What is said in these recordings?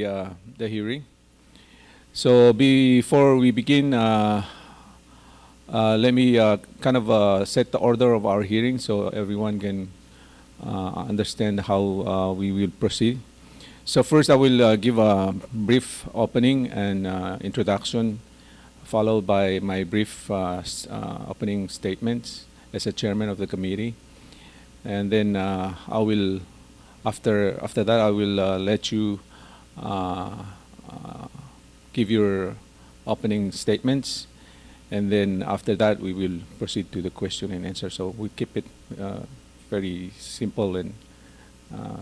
the hearing. So before we begin, let me set the order of our hearing so everyone can understand how we will proceed. So first I will give a brief opening and introduction, followed by my brief opening statements as a chairman of the committee. And then I will, after that, I will let you give your opening statements, and then after that we will proceed to the question and answer. So we keep it very simple and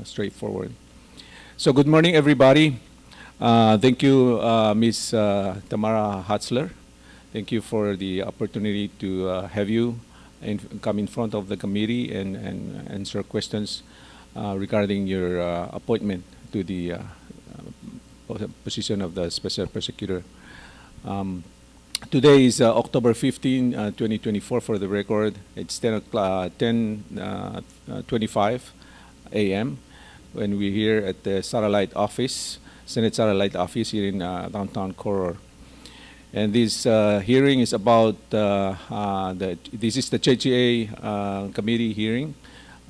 straightforward. So good morning, everybody. Thank you, Ms. Tamara Hutzler. Thank you for the opportunity to have you come in front of the committee and answer questions regarding your appointment to the position of the Special Prosecutor. Today is October 15, 2024 for the record. It's 10:25 a.m. when we're here at the satellite office, Senate satellite office here in downtown Koror. And this hearing is about, this is the JGA committee hearing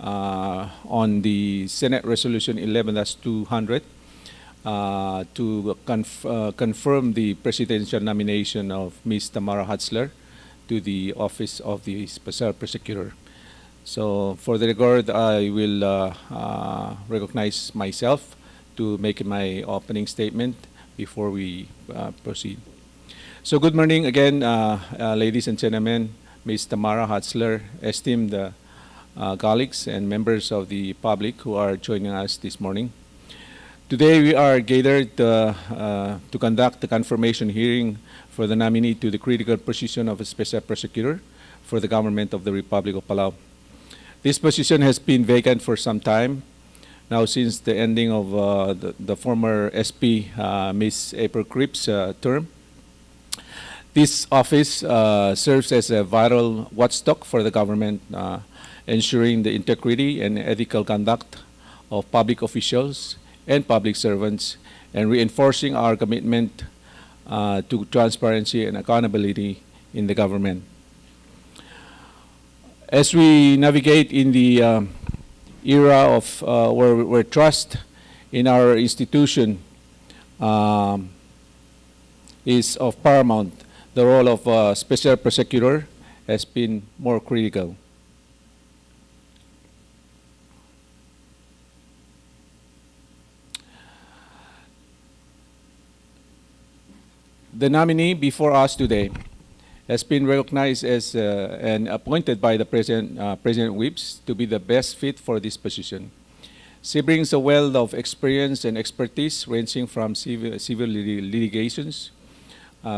on the Senate Resolution 11-200 to confirm the presidential nomination of Ms. Tamara Hutzler to the office of the Special Prosecutor. So for the record, I will recognize myself to make my opening statement before we proceed. So good morning again, ladies and gentlemen, Ms. Tamara Hutzler, esteemed colleagues and members of the public who are joining us this morning. Today we are gathered to conduct the confirmation hearing for the nominee to the critical position of a Special Prosecutor for the government of the Republic of Palau. This position has been vacant for some time now since the ending of the former SP, Ms. April Cripps' term. This office serves as a vital watchdog for the government, ensuring the integrity and ethical conduct of public officials and public servants, and reinforcing our commitment to transparency and accountability in the government. As we navigate in the era of where trust in our institution is of paramount, the role of Special Prosecutor has been more critical. The nominee before us today has been recognized as and appointed by the President Whips to be the best fit for this position. She brings a wealth of experience and expertise ranging from civil litigations,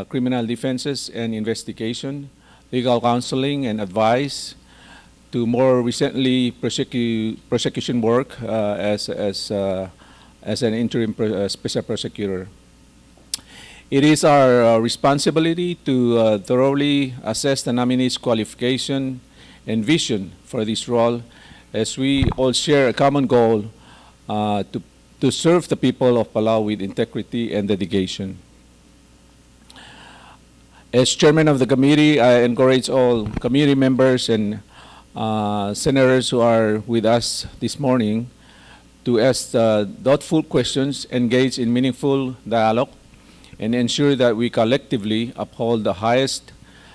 criminal defenses and investigation, legal counseling and advice, to more recently prosecution work as an interim Special Prosecutor. It is our responsibility to thoroughly assess the nominee's qualification and vision for this role, as we all share a common goal to serve the people of Palau with integrity and dedication. As chairman of the committee, I encourage all committee members and senators who are with us this morning to ask thoughtful questions, engage in meaningful dialogue, and ensure that we collectively uphold the highest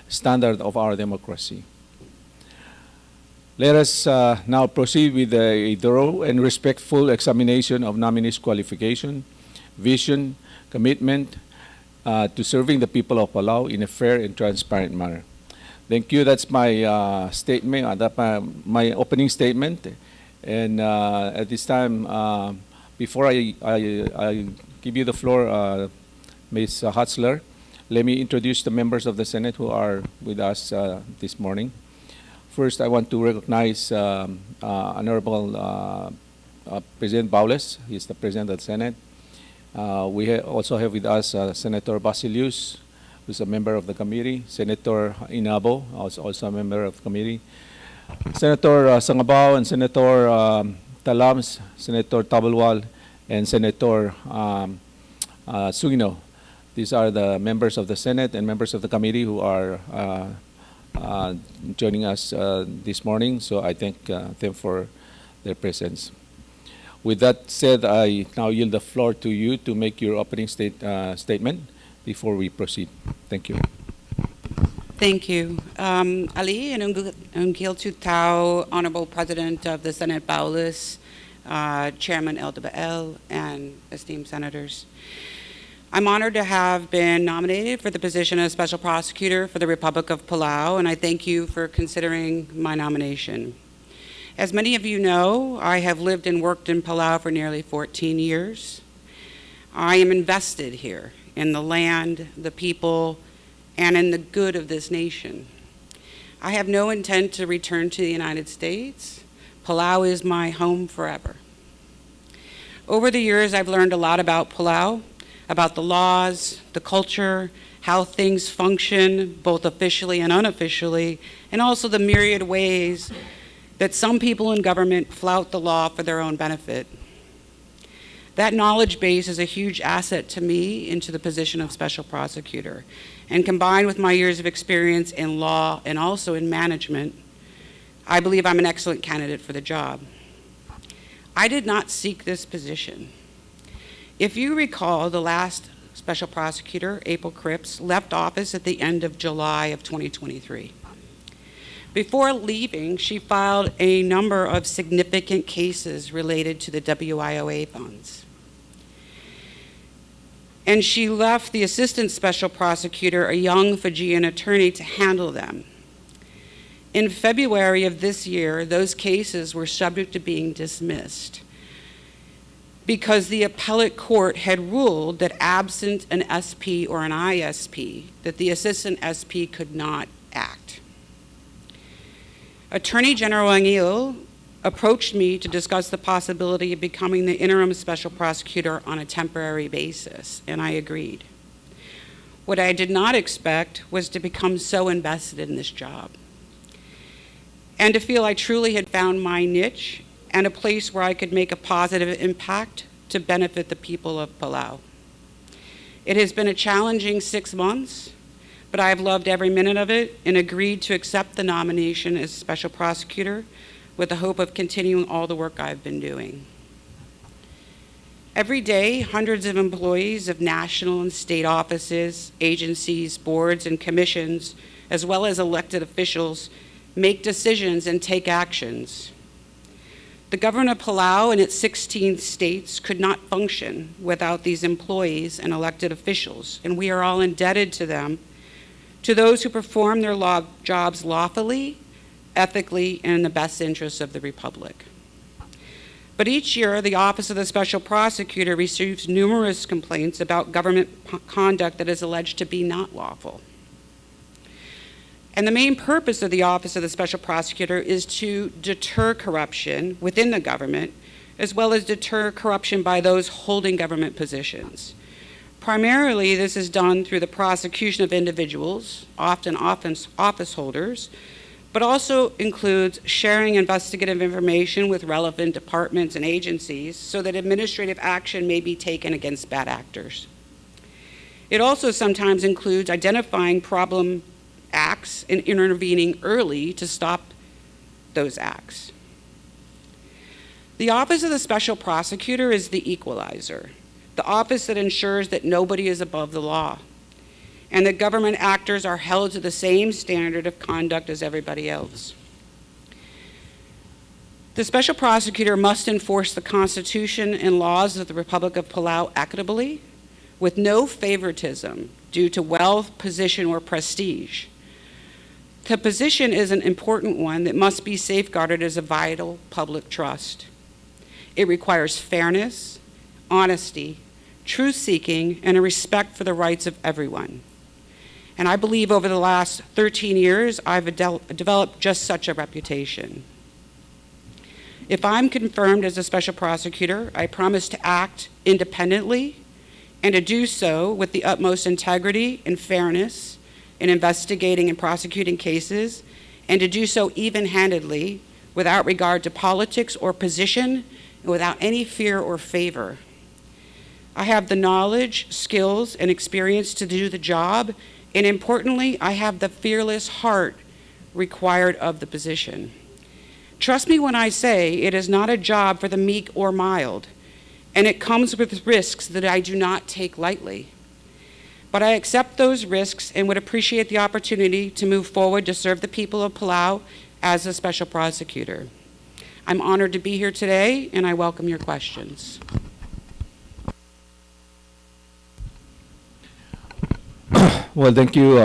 standard of our democracy. Let us now proceed with a thorough and respectful examination of nominee's qualification, vision, commitment to serving the people of Palau in a fair and transparent manner. Thank you. That's my statement, my opening statement. And at this time, before I give you the floor, Ms. Hutzler, let me introduce the members of the Senate who are with us this morning. First, I want to recognize Honorable President Baules. He's the President of the Senate. We also have with us Senator Basilius, who's a member of the committee. Senator Inabo, also a member of the committee. Senator Sangabao and Senator Talams, Senator Tabalwal, and Senator So you know, these are the members of the Senate and members of the committee who are joining us this morning. So I thank them for their presence. With that said, I now yield the floor to you to make your opening statement before we proceed. Thank you. Thank you. Ali and Ungil Tutao, Honorable President of the Senate Baulus, Chairman LWL, and esteemed senators. I'm honored to have been nominated for the position of Special Prosecutor for the Republic of Palau, and I thank you for considering my nomination. As many of you know, I have lived and worked in Palau for nearly 14 years. I am invested here in the land, the people, and in the good of this nation. I have no intent to return to the United States. Palau is my home forever. Over the years, I've learned a lot about Palau, about the laws, the culture, how things function, both officially and unofficially, and also the myriad ways that some people in government flout the law for their own benefit. That knowledge base is a huge asset to me into the position of Special Prosecutor. And combined with my years of experience in law and also in management, I believe I'm an excellent candidate for the job. I did not seek this position. If you recall, the last Special Prosecutor, April Cripps, left office at the end of July of 2023. Before leaving, she filed a number of significant cases related to the WIOA funds. And she left the Assistant Special Prosecutor, a young Fijian attorney, to handle them. In February of this year, those cases were subject to being dismissed because the appellate court had ruled that absent an SP or an ISP, that the Assistant SP could not act. Attorney General Angil approached me to discuss the possibility of becoming the interim Special Prosecutor on a temporary basis, and I agreed. What I did not expect was to become so invested in this job and to feel I truly had found my niche and a place where I could make a positive impact to benefit the people of Palau. It has been a challenging 6 months, but I have loved every minute of it and agreed to accept the nomination as Special Prosecutor with the hope of continuing all the work I've been doing. Every day, hundreds of employees of national and state offices, agencies, boards, and commissions, as well as elected officials, make decisions and take actions. The government of Palau and its 16 states could not function without these employees and elected officials, and we are all indebted to them, to those who perform their jobs lawfully, ethically, and in the best interests of the Republic. But each year, the Office of the Special Prosecutor receives numerous complaints about government conduct that is alleged to be not lawful. And the main purpose of the Office of the Special Prosecutor is to deter corruption within the government, as well as deter corruption by those holding government positions. Primarily, this is done through the prosecution of individuals, often office holders, but also includes sharing investigative information with relevant departments and agencies so that administrative action may be taken against bad actors. It also sometimes includes identifying problem acts and intervening early to stop those acts. The Office of the Special Prosecutor is the equalizer, the office that ensures that nobody is above the law, and that government actors are held to the same standard of conduct as everybody else. The Special Prosecutor must enforce the Constitution and laws of the Republic of Palau equitably, with no favoritism due to wealth, position, or prestige. The position is an important one that must be safeguarded as a vital public trust. It requires fairness, honesty, truth-seeking, and a respect for the rights of everyone. And I believe over the last 13 years, I've developed just such a reputation. If I'm confirmed as a Special Prosecutor, I promise to act independently and to do so with the utmost integrity and fairness in investigating and prosecuting cases, and to do so even-handedly without regard to politics or position, and without any fear or favor. I have the knowledge, skills, and experience to do the job, and importantly, I have the fearless heart required of the position. Trust me when I say it is not a job for the meek or mild, and it comes with risks that I do not take lightly. But I accept those risks and would appreciate the opportunity to move forward to serve the people of Palau as a special prosecutor. I'm honored to be here today, and I welcome your questions. Well, thank you,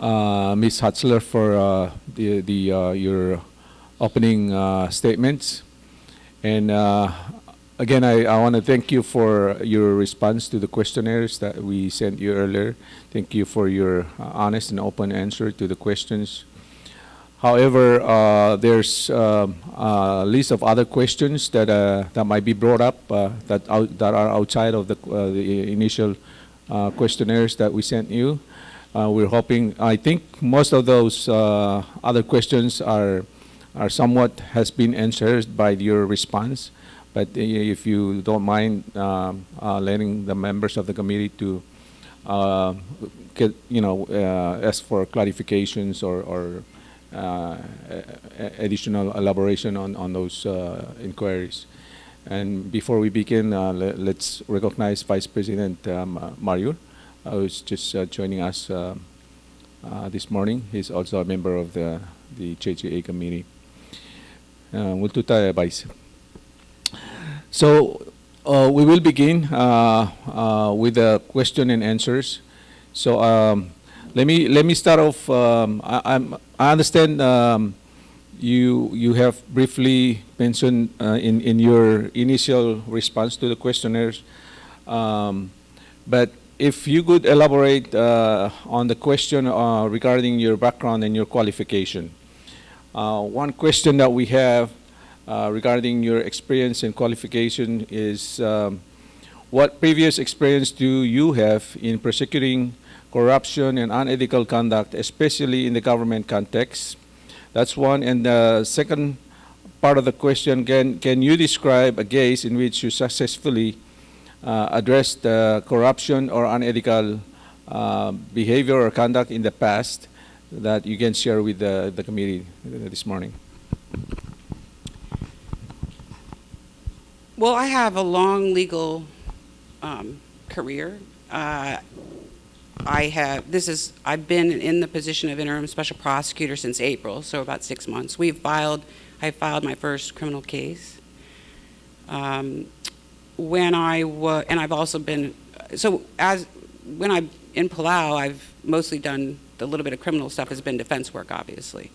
Ms. Hutzler, for your opening statements. And again, I want to thank you for your response to the questionnaires that we sent you earlier. Thank you for your honest and open answer to the questions. However, there's a list of other questions that that might be brought up that are outside of the initial questionnaires that we sent you. We're hoping. I think most of those other questions are somewhat has been answered by your response. But if you don't mind letting the members of the committee to get, ask for clarifications or additional elaboration on those inquiries. And before we begin, let's recognize Vice President Mariur, who's just joining us this morning. He's also a member of the JGA Committee. Multo tayo, Vice. So we will begin with the question and answers. So let me start off. I understand you have briefly mentioned in your initial response to the questionnaires, but if you could elaborate on the question regarding your background and your qualification. One question that we have regarding your experience and qualification is what previous experience do you have in prosecuting corruption and unethical conduct, especially in the government context? That's one. And the second part of the question, can you describe a case in which you successfully addressed corruption or unethical behavior or conduct in the past that you can share with the committee this morning? Well, I have a long legal career. I've been in the position of interim special prosecutor since April, so about 6 months. I filed my first criminal case. And I've also been, when I'm in Palau, I've mostly done the little bit of criminal stuff has been defense work, obviously.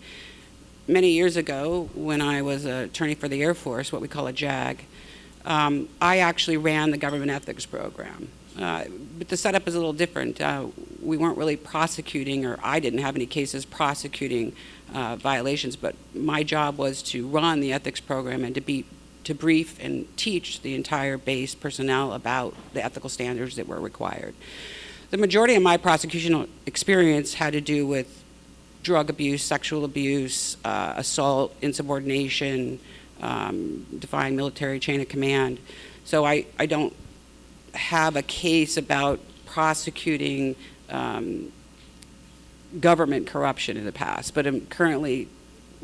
Many years ago, when I was an attorney for the Air Force, what we call a JAG, I actually ran the government ethics program. But the setup is a little different. We weren't really prosecuting, or I didn't have any cases prosecuting violations, but my job was to run the ethics program and to brief and teach the entire base personnel about the ethical standards that were required. The majority of my prosecutional experience had to do with drug abuse, sexual abuse, assault, insubordination, defying military chain of command. So I don't have a case about prosecuting government corruption in the past, but I'm currently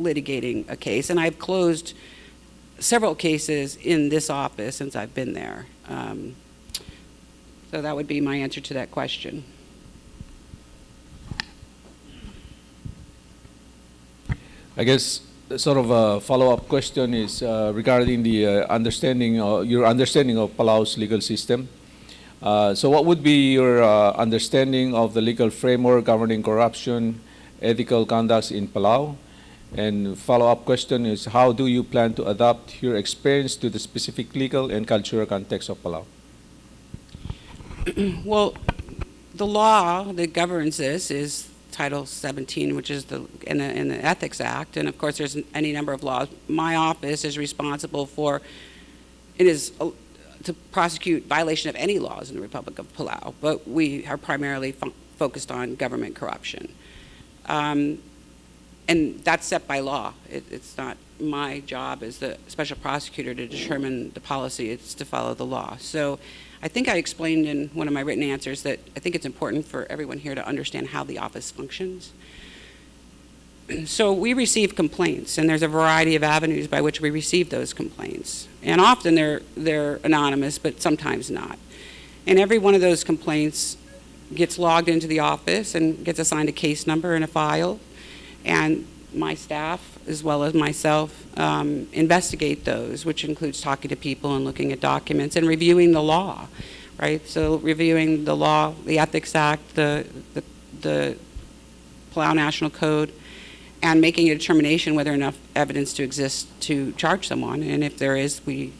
litigating a case, and I've closed several cases in this office since I've been there. So that would be my answer to that question. I guess sort of a follow-up question is regarding the your understanding of Palau's legal system. So what would be your understanding of the legal framework governing corruption, ethical conducts in Palau? And follow-up question is, how do you plan to adapt your experience to the specific legal and cultural context of Palau? Well, the law that governs this is Title 17, which is in the Ethics Act, and of course there's any number of laws. My office is responsible for, to prosecute violation of any laws in the Republic of Palau, but we are primarily focused on government corruption. and that's set by law. It's not my job as the special prosecutor to determine the policy. It's to follow the law. So I think I explained in one of my written answers that I think it's important for everyone here to understand how the office functions. So we receive complaints, and there's a variety of avenues by which we receive those complaints. And often they're anonymous, but sometimes not. And every one of those complaints gets logged into the office and gets assigned a case number and a file. And my staff, as well as myself, investigate those, which includes talking to people and looking at documents and reviewing the law, right? So reviewing the law, the Ethics Act, the Palau National Code, and making a determination whether enough evidence to exist to charge someone, and if there is, we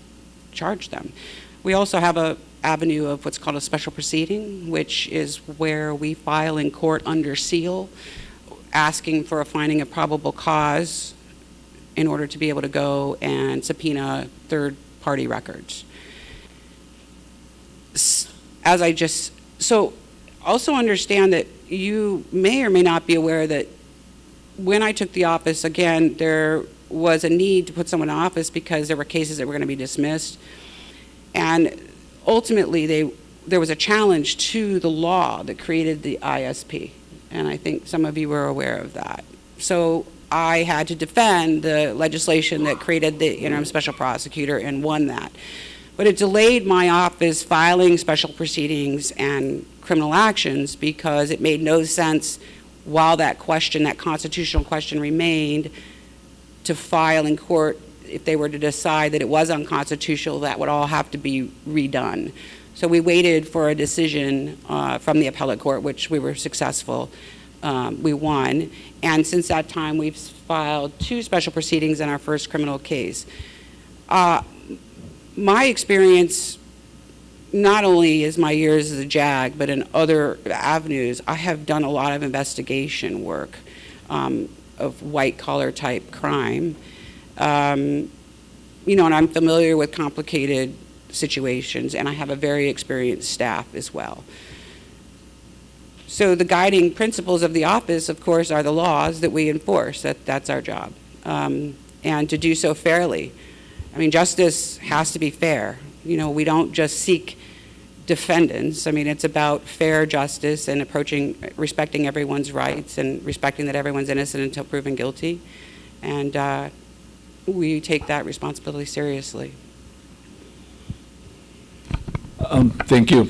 charge them. We also have a avenue of what's called a special proceeding, which is where we file in court under seal, asking for a finding of probable cause in order to be able to go and subpoena third-party records. So also understand that you may or may not be aware that when I took the office, again, there was a need to put someone in office because there were cases that were going to be dismissed. And ultimately, there was a challenge to the law that created the ISP. And I think some of you were aware of that. So I had to defend the legislation that created the interim special prosecutor and won that. But it delayed my office filing special proceedings and criminal actions because it made no sense while that question, that constitutional question remained, to file in court. If they were to decide that it was unconstitutional, that would all have to be redone. So we waited for a decision from the appellate court, which we were successful. We won. And since that time, we've filed 2 special proceedings in our first criminal case. My experience, not only is my years as a JAG, but in other avenues, I have done a lot of investigation work of white-collar type crime. And I'm familiar with complicated situations, and I have a very experienced staff as well. So the guiding principles of the office, of course, are the laws that we enforce. That's our job. And to do so fairly. I mean, justice has to be fair. We don't just seek defendants. I mean, it's about fair justice and respecting everyone's rights and respecting that everyone's innocent until proven guilty. And we take that responsibility seriously. Thank you.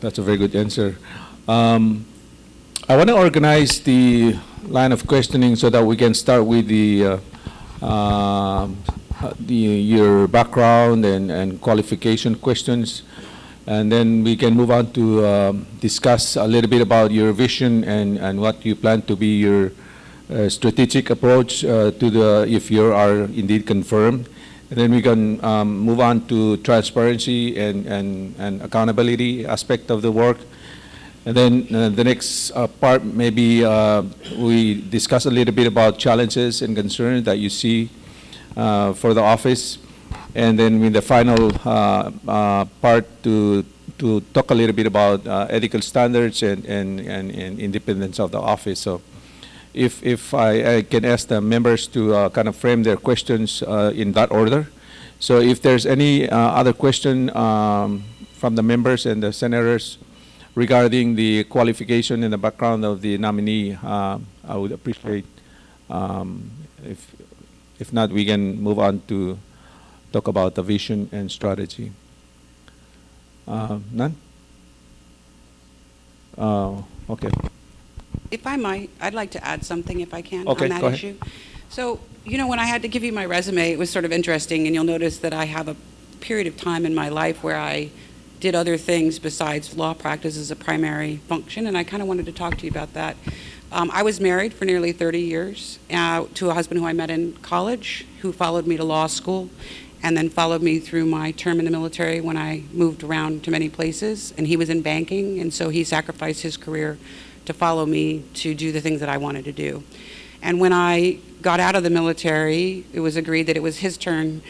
That's a very good answer. I want to organize the line of questioning so that we can start with your background and qualification questions, and then we can move on to discuss a little bit about your vision and what you plan to be your strategic approach if you are indeed confirmed. And then we can move on to transparency and accountability aspect of the work. And then the next part, maybe we discuss a little bit about challenges and concerns that you see for the office. And then in the final part to talk a little bit about ethical standards and independence of the office. So if I can ask the members to kind of frame their questions in that order. So if there's any other question from the members and the senators regarding the qualification and the background of the nominee, I would appreciate if not, we can move on to talk about the vision and strategy. None? Okay. If I might, I'd like to add something if I can Okay, on that go ahead. issue. So, when I had to give you my resume, it was sort of interesting, and you'll notice that I have a period of time in my life where I did other things besides law practice as a primary function, and I kind of wanted to talk to you about that. I was married for nearly 30 years to a husband who I met in college, who followed me to law school, and then followed me through my term in the military when I moved around to many places. And he was in banking, and so he sacrificed his career to follow me to do the things that I wanted to do. And when I got out of the military, it was agreed that it was his turn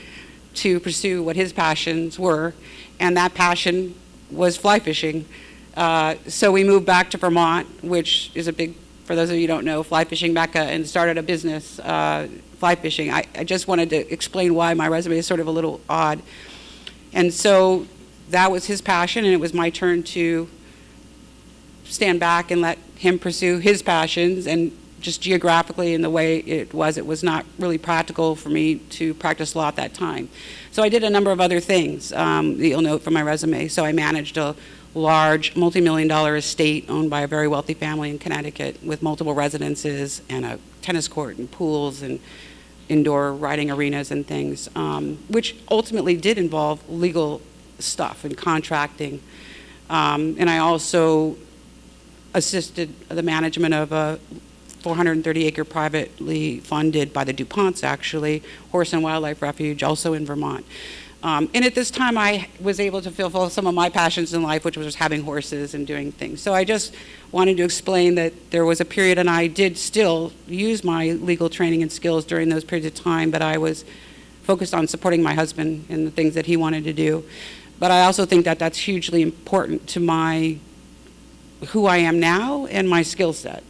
to pursue what his passions were, and that passion was fly fishing. So we moved back to Vermont, which is a big for those of you who don't know, fly fishing Mecca, and started a business, fly fishing. I just wanted to explain why my resume is sort of a little odd. And so that was his passion, and it was my turn to stand back and let him pursue his passions. And just geographically in the way it was not really practical for me to practice law at that time. So I did a number of other things that you'll note from my resume. So I managed a large multi-million-dollar estate owned by a very wealthy family in Connecticut with multiple residences and a tennis court and pools and indoor riding arenas and things, which ultimately did involve legal stuff and contracting. And I also assisted the management of a 430-acre privately funded by the DuPonts, actually, horse and wildlife refuge, also in Vermont. And at this time, I was able to fulfill some of my passions in life, which was having horses and doing things. So I just wanted to explain that there was a period, and I did still use my legal training and skills during those periods of time, but I was focused on supporting my husband in the things that he wanted to do. But I also think that that's hugely important to who I am now and my skill set.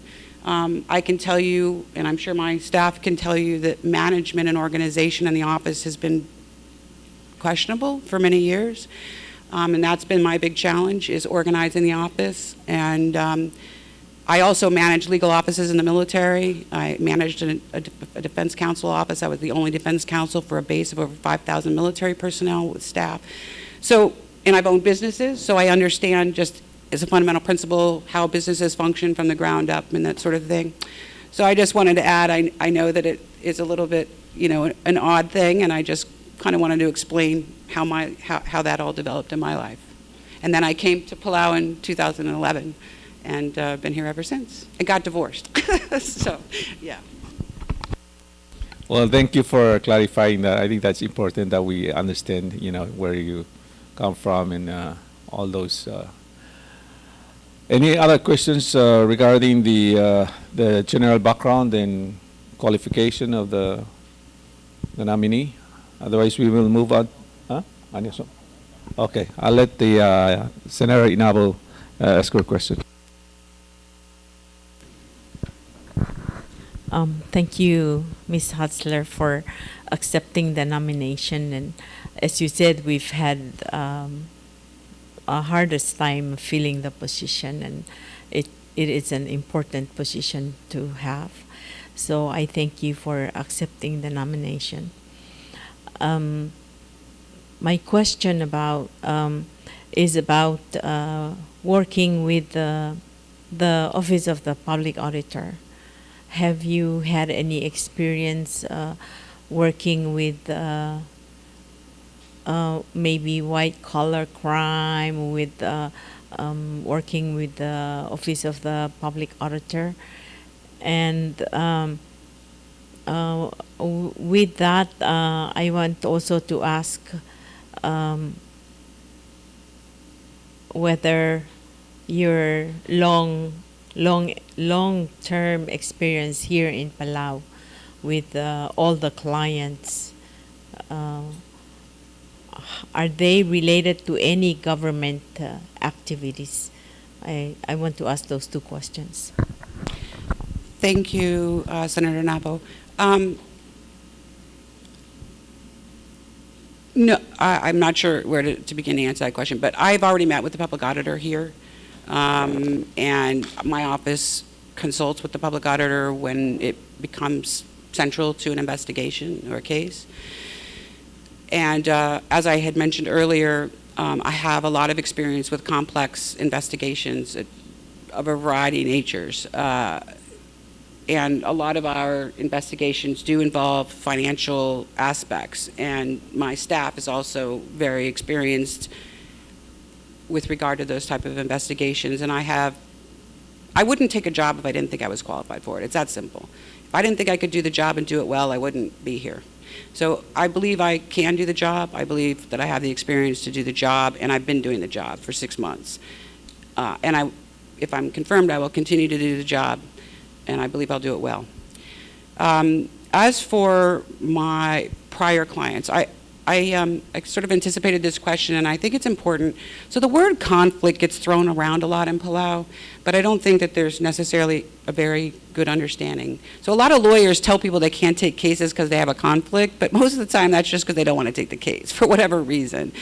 I can tell you, and I'm sure my staff can tell you, that management and organization in the office has been questionable for many years. And that's been my big challenge, is organizing the office. And I also managed legal offices in the military. I managed a defense counsel office. I was the only defense counsel for a base of over 5,000 military personnel with staff. So, and I've owned businesses, so I understand just as a fundamental principle how businesses function from the ground up and that sort of thing. So I just wanted to add, I know that it is a little bit, an odd thing, and I just kind of wanted to explain how that all developed in my life. And then I came to Palau in 2011 and been here ever since, and got divorced. So, yeah. Well, thank you for clarifying that. I think that's important that we understand, where you come from and all those. Any other questions regarding the general background and qualification of the nominee? Otherwise, we will move on. Huh? Okay, I'll let the Senator Inabo ask her question. Thank you, Ms. Hutzler, for accepting the nomination. And as you said, we've had a hardest time filling the position, and it is an important position to have. So I thank you for accepting the nomination. My question is about working with the Office of the Public Auditor. Have you had any experience working with maybe white-collar crime, with working with the Office of the Public Auditor? And with that, I want also to ask whether your long-term experience here in Palau with all the clients, are they related to any government activities? I want to ask those two questions. Thank you, Senator Nabo. No, I'm not sure where to begin to answer that question, but I've already met with the public auditor here, and my office consults with the public auditor when it becomes central to an investigation or a case. And as I had mentioned earlier, I have a lot of experience with complex investigations of a variety of natures. And a lot of our investigations do involve financial aspects, and my staff is also very experienced with regard to those type of investigations. And I wouldn't take a job if I didn't think I was qualified for it. It's that simple. If I didn't think I could do the job and do it well, I wouldn't be here. So I believe I can do the job. I believe that I have the experience to do the job, and I've been doing the job for 6 months. And if I'm confirmed, I will continue to do the job, and I believe I'll do it well. As for my prior clients, I sort of anticipated this question, and I think it's important. So the word conflict gets thrown around a lot in Palau, but I don't think that there's necessarily a very good understanding. So a lot of lawyers tell people they can't take cases because they have a conflict, but most of the time that's just because they don't want to take the case for whatever reason.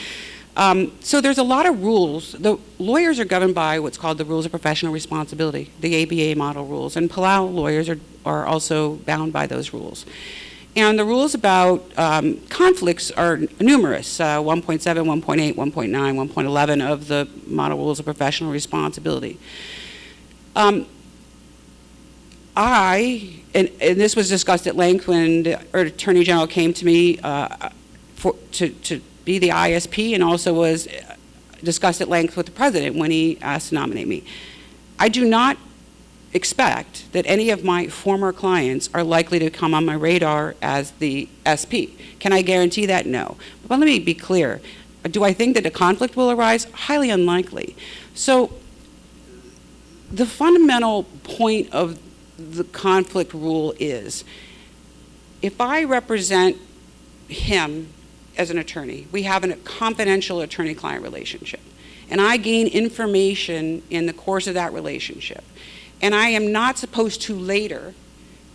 So there's a lot of rules. The lawyers are governed by what's called the Rules of Professional Responsibility, the ABA model rules, and Palau lawyers are also bound by those rules. And the rules about conflicts are numerous, 1.7, 1.8, 1.9, 1.11 of the Model Rules of Professional Responsibility. And this was discussed at length when the Attorney General came to me to be the ISP, and also was discussed at length with the President when he asked to nominate me. I do not expect that any of my former clients are likely to come on my radar as the SP. Can I guarantee that? No. But let me be clear. Do I think that a conflict will arise? Highly unlikely. So the fundamental point of the conflict rule is, if I represent him as an attorney, we have a confidential attorney-client relationship, and I gain information in the course of that relationship, and I am not supposed to later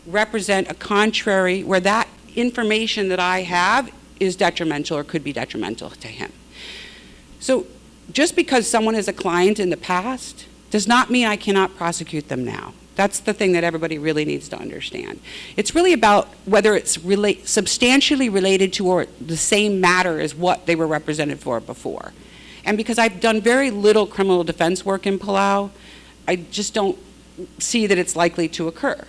represent a contrary where that information that I have is detrimental or could be detrimental to him. So just because someone is a client in the past does not mean I cannot prosecute them now. That's the thing that everybody really needs to understand. It's really about whether it's substantially related to or the same matter as what they were represented for before. And because I've done very little criminal defense work in Palau, I just don't see that it's likely to occur.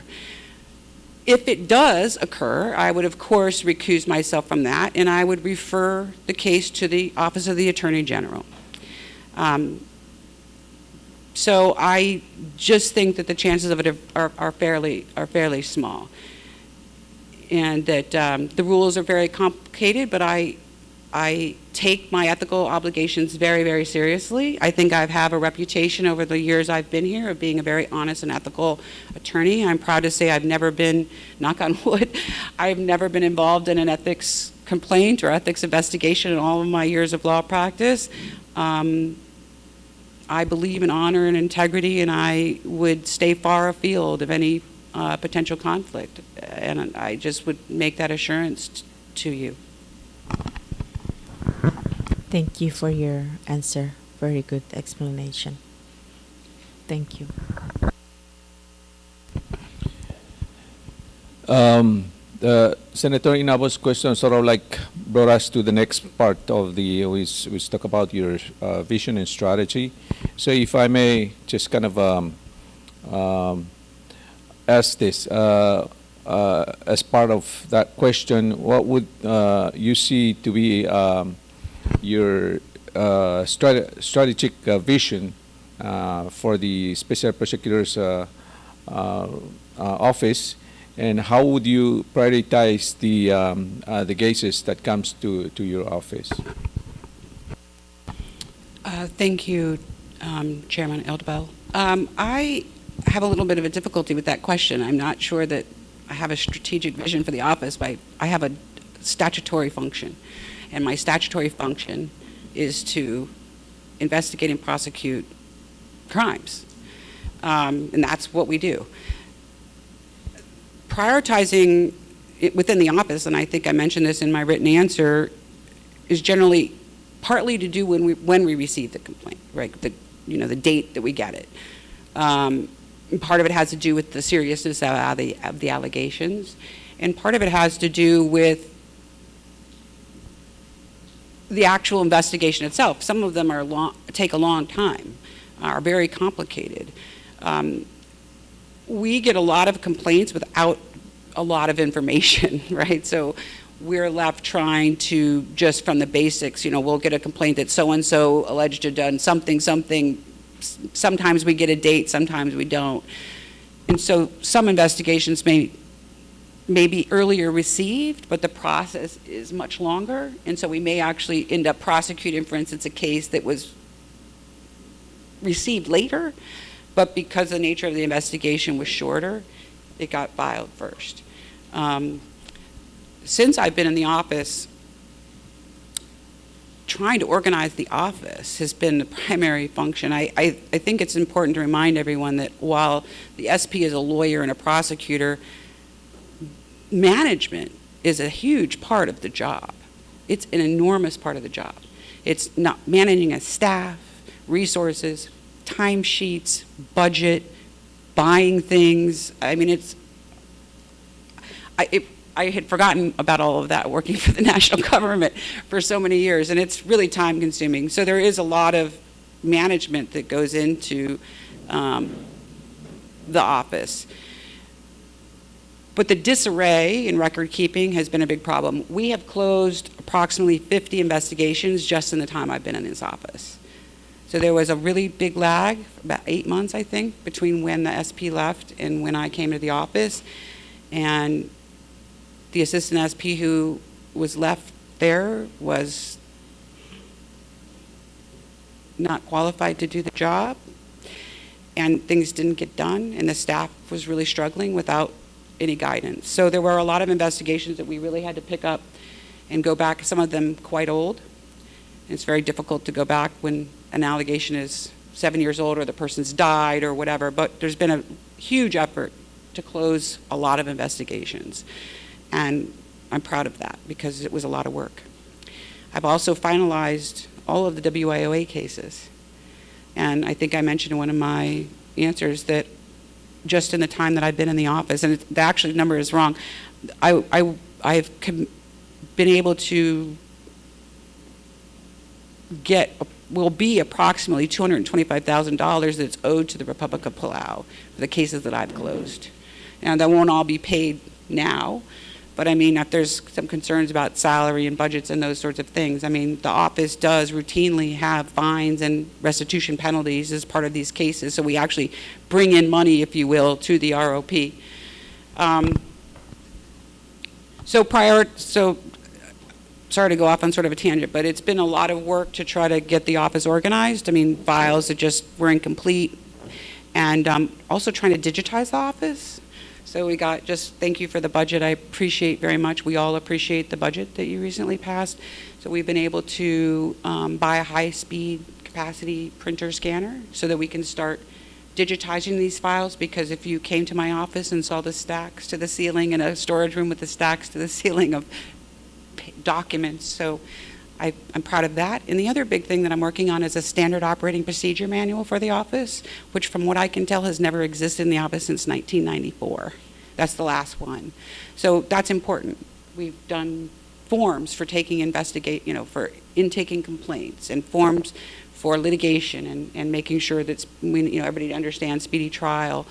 If it does occur, I would of course recuse myself from that, and I would refer the case to the Office of the Attorney General. So I just think that the chances of it are fairly small, and that the rules are very complicated, but I take my ethical obligations very, very seriously. I think I have a reputation over the years I've been here of being a very honest and ethical attorney. I'm proud to say I've never been, knock on wood, I've never been involved in an ethics complaint or ethics investigation in all of my years of law practice. I believe in honor and integrity, and I would stay far afield of any potential conflict. And I just would make that assurance to you. Thank you for your answer. Very good explanation. Thank you. Senator Inabo's question sort of like brought us to the next part of the, we talk about your vision and strategy. So if I may just kind of ask this, as part of that question, what would you see to be your strategic vision for the Special Prosecutor's office, and how would you prioritize the cases that comes to your office? Thank you, Chairman Eldebel. I have a little bit of a difficulty with that question. I'm not sure that I have a strategic vision for the office, but I have a statutory function. And my statutory function is to investigate and prosecute crimes. And that's what we do. Prioritizing it within the office, and I think I mentioned this in my written answer, is generally partly to do when we receive the complaint, right? The date that we get it. Part of it has to do with the seriousness of the allegations, and part of it has to do with the actual investigation itself. Some of them take a long time, are very complicated. We get a lot of complaints without a lot of information, right? So we're left trying to, just from the basics, we'll get a complaint that so-and-so alleged to have done something. Sometimes we get a date, sometimes we don't. And so some investigations may be earlier received, but the process is much longer. And so we may actually end up prosecuting, for instance, a case that was received later, but because the nature of the investigation was shorter, it got filed first. Since I've been in the office, trying to organize the office has been the primary function. I think it's important to remind everyone that while the SP is a lawyer and a prosecutor, management is a huge part of the job. It's an enormous part of the job. It's not managing a staff, resources, timesheets, budget, buying things. I mean, I had forgotten about all of that working for the national government for so many years, and it's really time consuming. So there is a lot of management that goes into the office. But the disarray in record keeping has been a big problem. We have closed approximately 50 investigations just in the time I've been in this office. So there was a really big lag, about 8 months, I think, between when the SP left and when I came to the office. And the assistant SP who was left there was not qualified to do the job, and things didn't get done, and the staff was really struggling without any guidance. So there were a lot of investigations that we really had to pick up and go back, some of them quite old. It's very difficult to go back when an allegation is 7 years old or the person's died or whatever, but there's been a huge effort to close a lot of investigations. And I'm proud of that because it was a lot of work. I've also finalized all of the WIOA cases. And I think I mentioned in one of my answers that just in the time that I've been in the office, and the actual number is wrong, I've been able to will be approximately $225,000 that's owed to the Republic of Palau for the cases that I've closed. And that won't all be paid now, but I mean, if there's some concerns about salary and budgets and those sorts of things, I mean, the office does routinely have fines and restitution penalties as part of these cases, so we actually bring in money, if you will, to the ROP. So sorry to go off on sort of a tangent, but it's been a lot of work to try to get the office organized. I mean, files that just were incomplete, and also trying to digitize the office. So we got, just thank you for the budget. I appreciate very much. We all appreciate the budget that you recently passed. So we've been able to buy a high-speed capacity printer scanner so that we can start digitizing these files, because if you came to my office and saw the stacks to the ceiling in a storage room with the stacks to the ceiling of documents, so I'm proud of that. And the other big thing that I'm working on is a standard operating procedure manual for the office, which from what I can tell has never existed in the office since 1994. That's the last one. So that's important. We've done forms for taking for intaking complaints, and forms for litigation, and making sure that everybody understands speedy trial.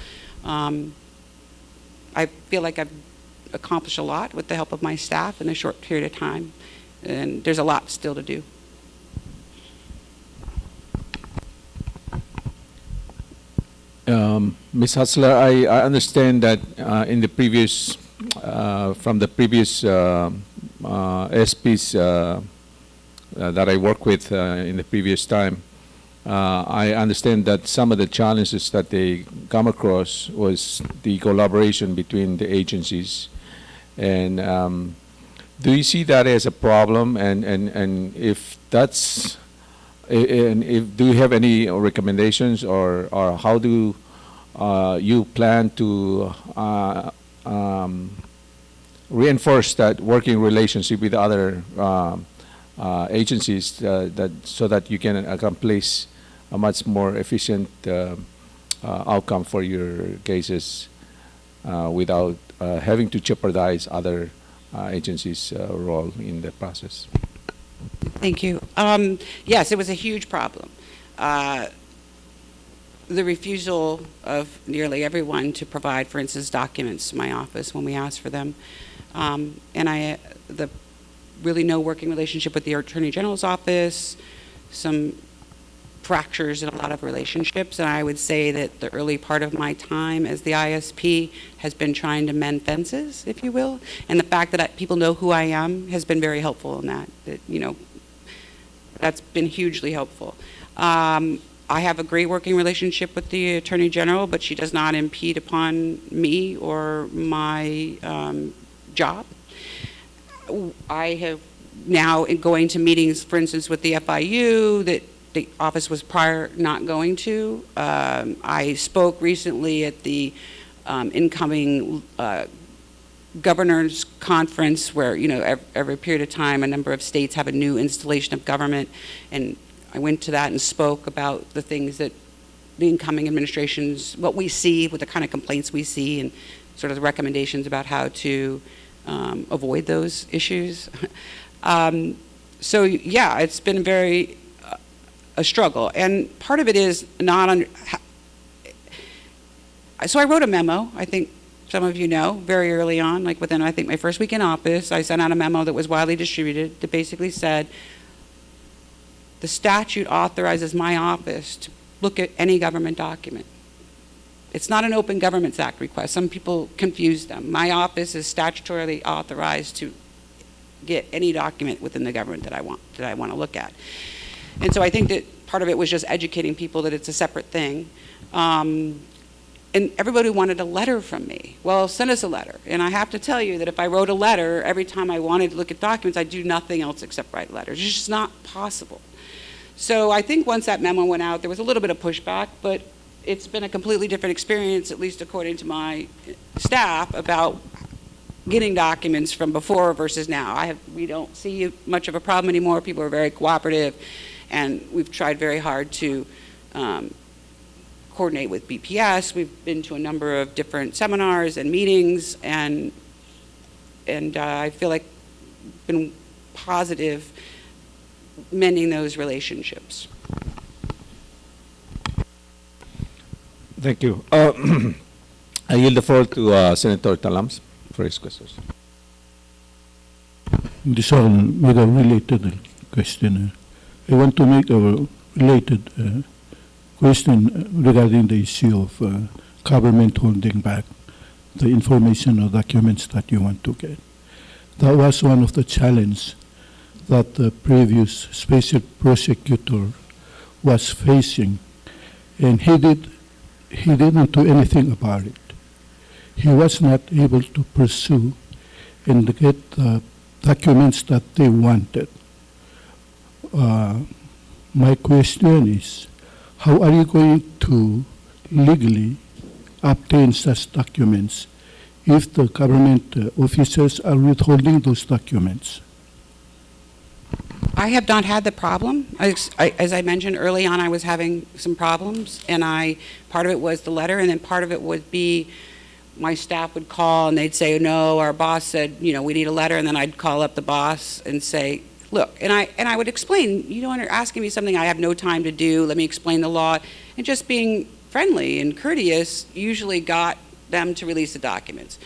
I feel like I've accomplished a lot with the help of my staff in a short period of time, and there's a lot still to do. Ms. Hutzler, I understand that in the previous, from the previous SPs that I worked with in the previous time, I understand that some of the challenges that they come across was the collaboration between the agencies. And do you see that as a problem? And if that's, do you have any recommendations, or how do you plan to reinforce that working relationship with other agencies, so that you can accomplish a much more efficient outcome for your cases without having to jeopardize other agencies' role in the process? Thank you. Yes, it was a huge problem. The refusal of nearly everyone to provide, for instance, documents to my office when we asked for them, and the really no working relationship with the Attorney General's office, some fractures in a lot of relationships, and I would say that the early part of my time as the ISP has been trying to mend fences, if you will, and the fact that people know who I am has been very helpful in that. That's been hugely helpful. I have a great working relationship with the Attorney General, but she does not impede upon me or my job. I have now in going to meetings, for instance, with the FIU that the office was prior not going to. I spoke recently at the incoming governors conference where, you know, every period of time a number of states have a new installation of government, and I went to that and spoke about the things that the incoming administrations, what we see, what the kind of complaints we see, and sort of the recommendations about how to avoid those issues. So yeah, it's been very a struggle, and part of it is not under. So I wrote a memo, I think some of you know, very early on, like within, I think, my first week in office, I sent out a memo that was widely distributed that basically said, the statute authorizes my office to look at any government document. It's not an Open Governments Act request. Some people confuse them. My office is statutorily authorized to get any document within the government that I want to look at. And so I think that part of it was just educating people that it's a separate thing. And everybody wanted a letter from me. Well, send us a letter. And I have to tell you that if I wrote a letter, every time I wanted to look at documents, I'd do nothing else except write letters. It's just not possible. So I think once that memo went out, there was a little bit of pushback, but it's been a completely different experience, at least according to my staff, about getting documents from before versus now. We don't see much of a problem anymore. People are very cooperative, and we've tried very hard to coordinate with BPS. We've been to a number of different seminars and meetings, and I feel like been positive mending those relationships. Thank you. I yield the floor to Senator Talams for his questions. This all with a related question. I want to make a related question regarding the issue of government holding back the information or documents that you want to get. That was one of the challenges that the previous Special Prosecutor was facing, and he didn't do anything about it. He was not able to pursue and get the documents that they wanted. My question is, how are you going to legally obtain such documents if the government officers are withholding those documents? I have not had the problem. As I mentioned early on, I was having some problems, and part of it was the letter, and then part of it would be my staff would call and they'd say, no, our boss said, you know, we need a letter, and then I'd call up the boss and say, look, and I would explain, you know, you're asking me something I have no time to do, let me explain the law, and just being friendly and courteous usually got them to release the documents.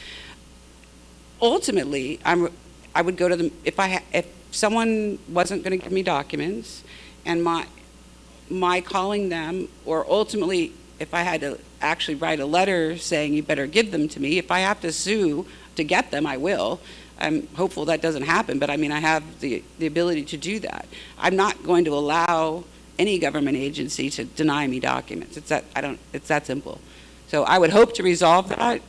Ultimately, I would go to them, if someone wasn't going to give me documents, and my calling them, or ultimately if I had to actually write a letter saying you better give them to me, if I have to sue to get them, I will. I'm hopeful that doesn't happen, but I mean, I have the ability to do that. I'm not going to allow any government agency to deny me documents. It's that simple. So I would hope to resolve that,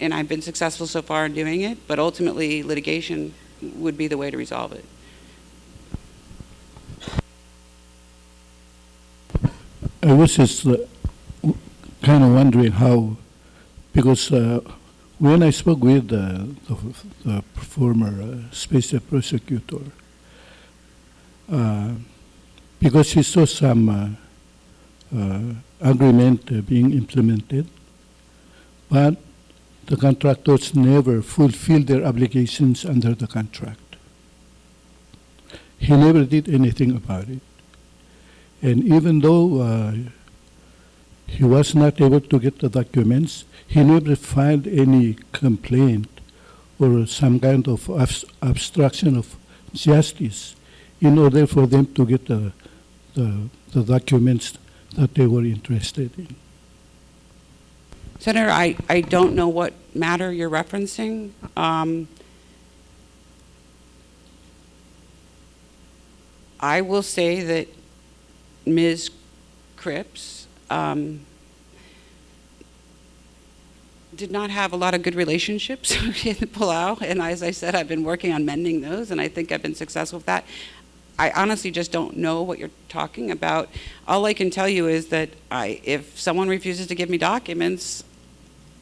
and I've been successful so far in doing it, but ultimately litigation would be the way to resolve it. I was just kind of wondering how, because when I spoke with the former Special Prosecutor, because he saw some agreement being implemented, but the contractors never fulfilled their obligations under the contract. He never did anything about it. And even though he was not able to get the documents, he never filed any complaint or some kind of obstruction of justice in order for them to get the documents that they were interested in. Senator, I don't know what matter you're referencing. I will say that Ms. Cripps did not have a lot of good relationships in Palau, and as I said, I've been working on mending those, and I think I've been successful with that. I honestly just don't know what you're talking about. All I can tell you is that if someone refuses to give me documents,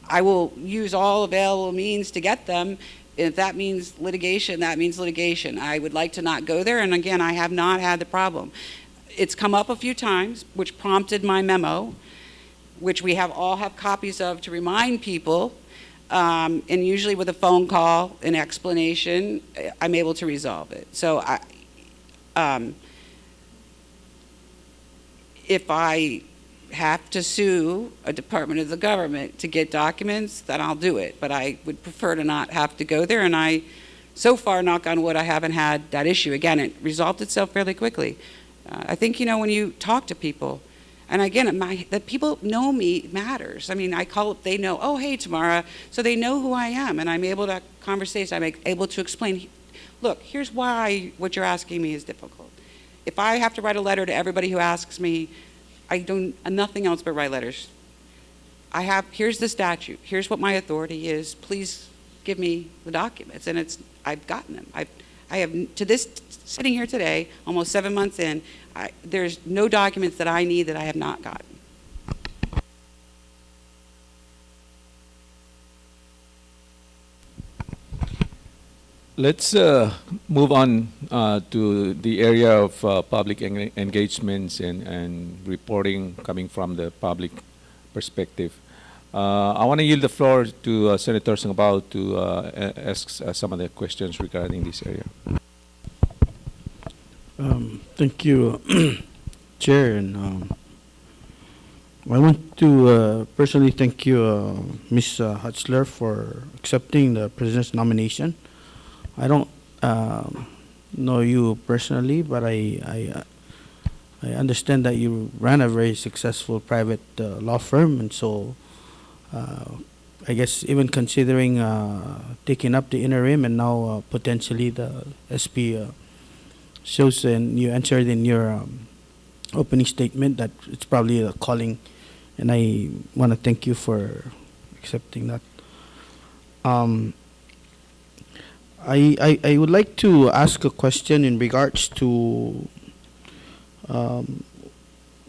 I will use all available means to get them. If that means litigation, that means litigation. I would like to not go there, and again, I have not had the problem. It's come up a few times, which prompted my memo, which we all have copies of to remind people, and usually with a phone call, an explanation, I'm able to resolve it. So if I have to sue a department of the government to get documents, then I'll do it. But I would prefer to not have to go there, and so far, knock on wood, I haven't had that issue. Again, it resolved itself fairly quickly. I think, when you talk to people, and again, that people know me matters. I mean, they know, oh, hey, Tamara, so they know who I am, and I'm able to conversate, I'm able to explain, look, here's why what you're asking me is difficult. If I have to write a letter to everybody who asks me, I do nothing else but write letters. Here's the statute, here's what my authority is, please give me the documents, and I've gotten them. I have, to this, sitting here today, almost 7 months in, there's no documents that I need that I have not gotten. Let's move on to the area of public engagements and reporting coming from the public perspective. I want to yield the floor to Senator Sangabao to ask some of the questions regarding this area. Thank you, Chair, and I want to personally thank you, Ms. Hutzler, for accepting the President's nomination. I don't know you personally, but I understand that you ran a very successful private law firm, and so I guess even considering taking up the interim and now potentially the SP shows, and you answered in your opening statement that it's probably a calling, and I want to thank you for accepting that. I would like to ask a question in regards to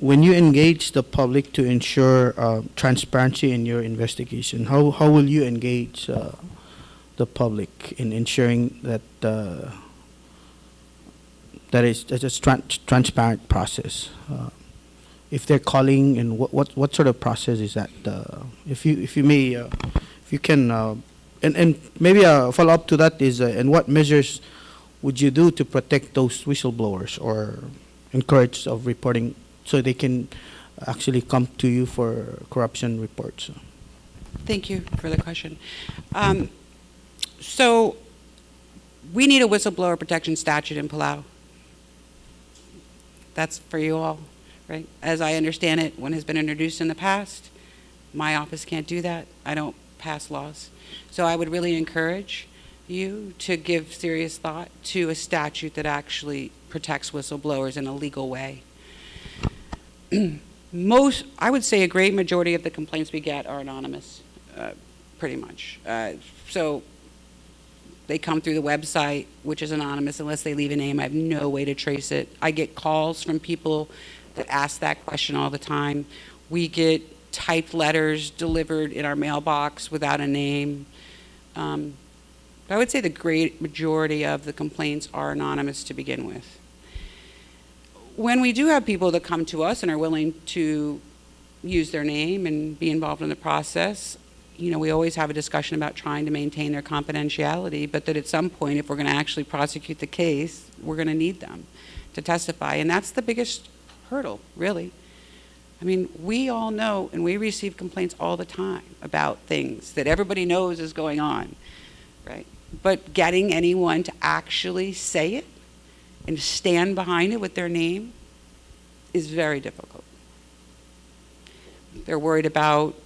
when you engage the public to ensure transparency in your investigation. How will you engage the public in ensuring that that it's a transparent process? If they're calling, and what sort of process is that? If you can, and maybe a follow up to that is, and what measures would you do to protect those whistleblowers or encourage of reporting so they can actually come to you for corruption reports? Thank you for the question. So we need a whistleblower protection statute in Palau. That's for you all, right? As I understand it, one has been introduced in the past. My office can't do that. I don't pass laws. So I would really encourage you to give serious thought to a statute that actually protects whistleblowers in a legal way. I would say a great majority of the complaints we get are anonymous, pretty much. So they come through the website, which is anonymous unless they leave a name. I have no way to trace it. I get calls from people that ask that question all the time. We get typed letters delivered in our mailbox without a name. I would say the great majority of the complaints are anonymous to begin with. When we do have people that come to us and are willing to use their name and be involved in the process, we always have a discussion about trying to maintain their confidentiality, but that at some point, if we're going to actually prosecute the case, we're going to need them to testify. And that's the biggest hurdle, really. I mean, we all know, and we receive complaints all the time about things that everybody knows is going on, right? But getting anyone to actually say it and stand behind it with their name is very difficult. They're worried about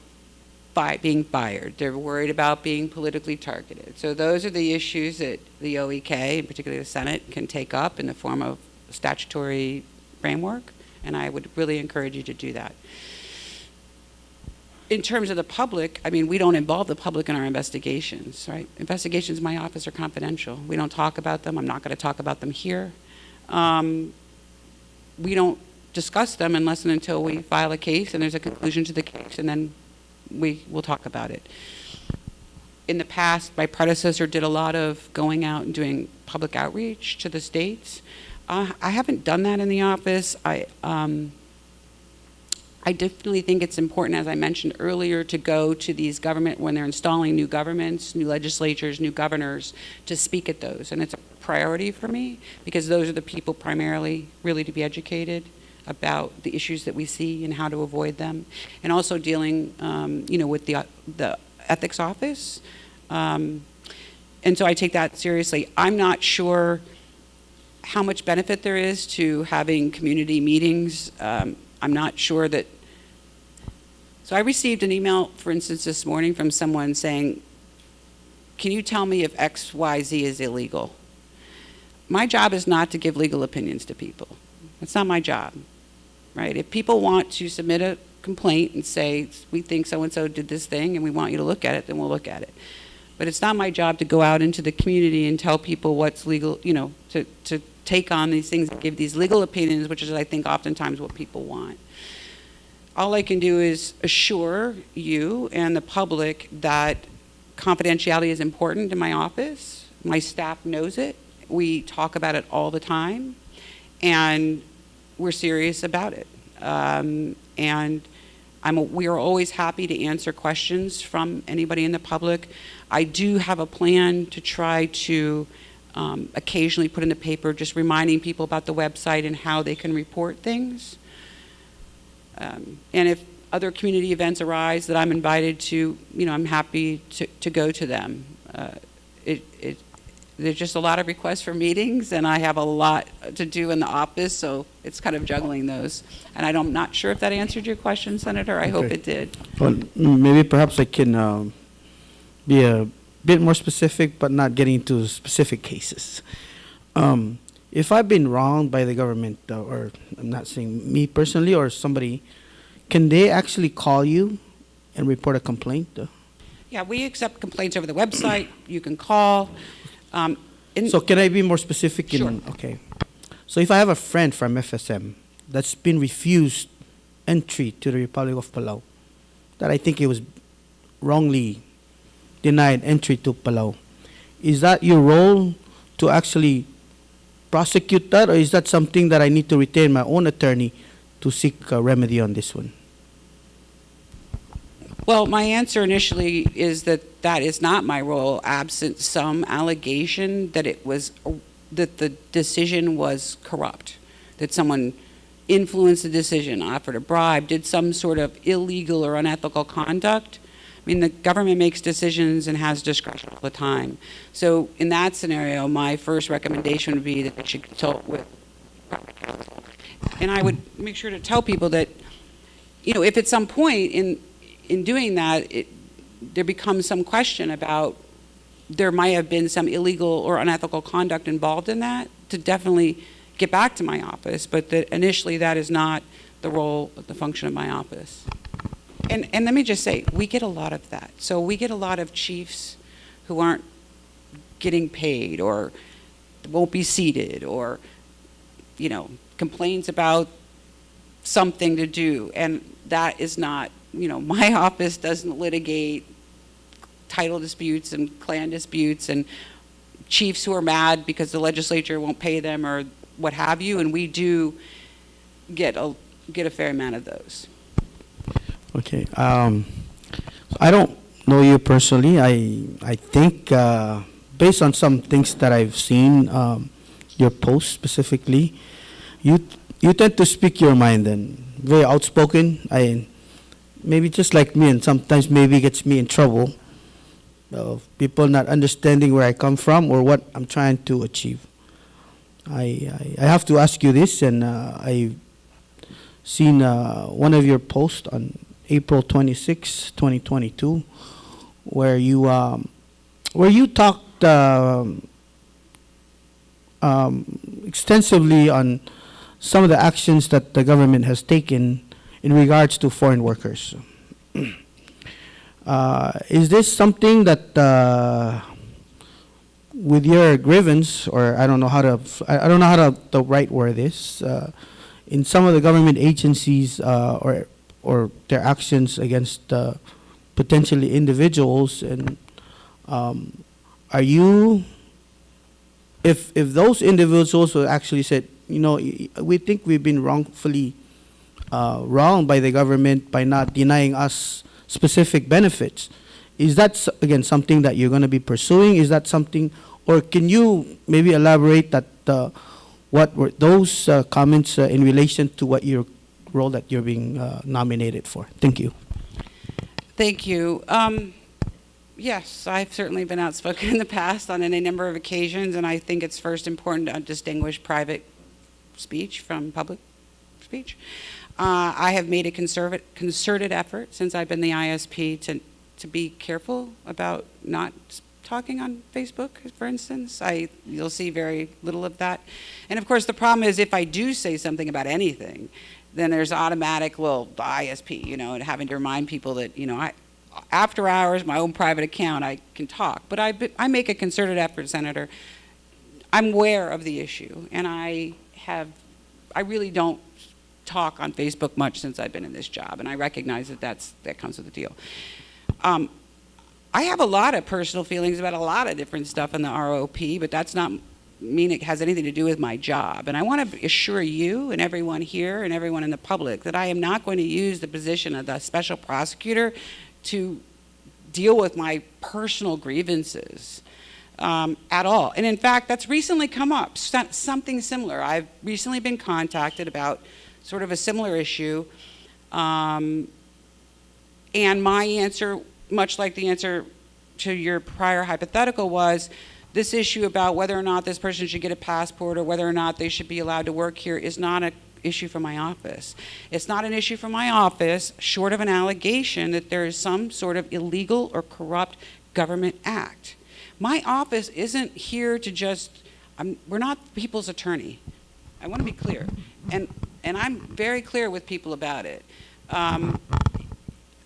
being fired. They're worried about being politically targeted. So those are the issues that the OEK, and particularly the Senate, can take up in the form of statutory framework, and I would really encourage you to do that. in terms of the public, I mean, we don't involve the public in our investigations, right? Investigations in my office are confidential. We don't talk about them. I'm not going to talk about them here. We don't discuss them unless and until we file a case and there's a conclusion to the case, and then we will talk about it. In the past, my predecessor did a lot of going out and doing public outreach to the states. I haven't done that in the office. I definitely think it's important, as I mentioned earlier, to go to these government, when they're installing new governments, new legislatures, new governors, to speak at those. And it's a priority for me, because those are the people primarily really to be educated about the issues that we see and how to avoid them. And also dealing, with the ethics office. And so I take that seriously. I'm not sure how much benefit there is to having community meetings. I'm not sure that. So I received an email, for instance, this morning from someone saying, can you tell me if X, Y, Z is illegal? My job is not to give legal opinions to people. That's not my job, right? If people want to submit a complaint and say, we think so-and-so did this thing and we want you to look at it, then we'll look at it. But it's not my job to go out into the community and tell people what's legal, to take on these things and give these legal opinions, which is, I think, oftentimes what people want. All I can do is assure you and the public that confidentiality is important in my office. My staff knows it. We talk about it all the time, and we're serious about it. We are always happy to answer questions from anybody in the public. I do have a plan to try to occasionally put in the paper, just reminding people about the website and how they can report things. And if other community events arise that I'm invited to, I'm happy to go to them. There's just a lot of requests for meetings, and I have a lot to do in the office, so it's kind of juggling those. And I'm not sure if that answered your question, Senator. I hope it did. Well, maybe perhaps I can be a bit more specific, but not getting into specific cases. If I've been wronged by the government, or I'm not saying me personally or somebody, can they actually call you and report a complaint? Yeah, we accept complaints over the website. You can call. So can I be more specific? Sure. Okay. So if I have a friend from FSM that's been refused entry to the Republic of Palau, that I think it was wrongly denied entry to Palau, is that your role to actually prosecute that, or is that something that I need to retain my own attorney to seek a remedy on this one? Well, my answer initially is that is not my role, absent some allegation that that the decision was corrupt, that someone influenced the decision, offered a bribe, did some sort of illegal or unethical conduct. I mean, the government makes decisions and has discretion all the time. So in that scenario, my first recommendation would be that they should consult with private counsel. And I would make sure to tell people that, if at some point in doing that, there becomes some question about there might have been some illegal or unethical conduct involved in that, to definitely get back to my office, but that initially that is not the role, the function of my office. And let me just say, we get a lot of that. So we get a lot of chiefs who aren't getting paid or won't be seated, or, complaints about something to do. And that is not, my office doesn't litigate title disputes and clan disputes and chiefs who are mad because the legislature won't pay them or what have you. And we do get a fair amount of those. Okay. I don't know you personally. I think based on some things that I've seen, your posts specifically, you tend to speak your mind and very outspoken. Maybe just like me, and sometimes maybe gets me in trouble of people not understanding where I come from or what I'm trying to achieve. I have to ask you this, and I've seen one of your posts on April 26, 2022, where you talked extensively on some of the actions that the government has taken in regards to foreign workers. Is this something that, with your grievance, or I don't know how to, I don't know how to the right word is, in some of the government agencies, or their actions against potentially individuals, and are you, if those individuals will actually said, you know, we think we've been wrongfully wronged by the government by not denying us specific benefits, is that again something that you're going to be pursuing? Is that something, or can you maybe elaborate that what were those comments in relation to what your role that you're being nominated for? Thank you. Thank you. Yes, I've certainly been outspoken in the past on any number of occasions, and I think it's first important to distinguish private speech from public speech. I have made a concerted effort since I've been the ISP to be careful about not talking on Facebook, for instance. You'll see very little of that. And of course, the problem is if I do say something about anything, then there's automatic, well, the ISP, you know, and having to remind people that, you know, after hours, my own private account, I can talk. But I make a concerted effort, Senator. I'm aware of the issue, and I really don't talk on Facebook much since I've been in this job, and I recognize that that comes with the deal. I have a lot of personal feelings about a lot of different stuff in the ROP, but that's not mean it has anything to do with my job. And I want to assure you and everyone here and everyone in the public that I am not going to use the position of the special prosecutor to deal with my personal grievances at all. And in fact, that's recently come up, something similar. I've recently been contacted about sort of a similar issue. And my answer, much like the answer to your prior hypothetical, was this issue about whether or not this person should get a passport or whether or not they should be allowed to work here is not an issue for my office. It's not an issue for my office, short of an allegation that there is some sort of illegal or corrupt government act. My office isn't here to just, we're not people's attorney. I want to be clear. And I'm very clear with people about it.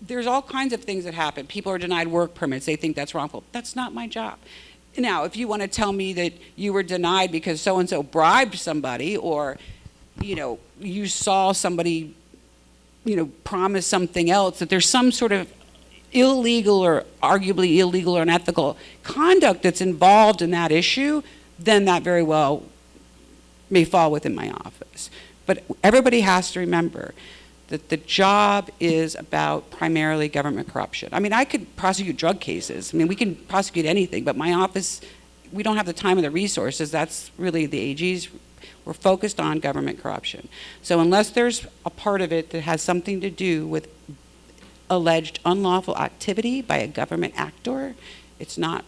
There's all kinds of things that happen. People are denied work permits. They think that's wrongful. That's not my job. Now, if you want to tell me that you were denied because so-and-so bribed somebody, or, you know, you saw somebody, you know, promise something else, that there's some sort of illegal or arguably illegal or unethical conduct that's involved in that issue, then that very well may fall within my office. But everybody has to remember that the job is about primarily government corruption. I mean, I could prosecute drug cases. I mean, we can prosecute anything, but my office, we don't have the time or the resources. That's really the AG's. We're focused on government corruption. So unless there's a part of it that has something to do with alleged unlawful activity by a government actor, it's not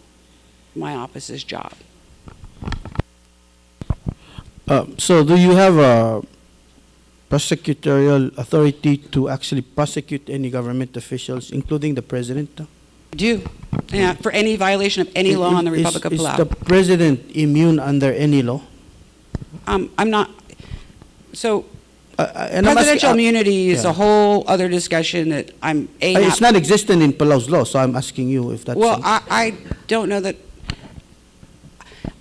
my office's job. So do you have a prosecutorial authority to actually prosecute any government officials, including the president? Do. Yeah, for any violation of any law in the Republic of Palau. Is the president immune under any law? I'm not. So And I'm presidential asking- immunity is yeah. a whole other discussion that I'm It's not existent in Palau's law, so I'm asking you if that's... Well, I don't know that.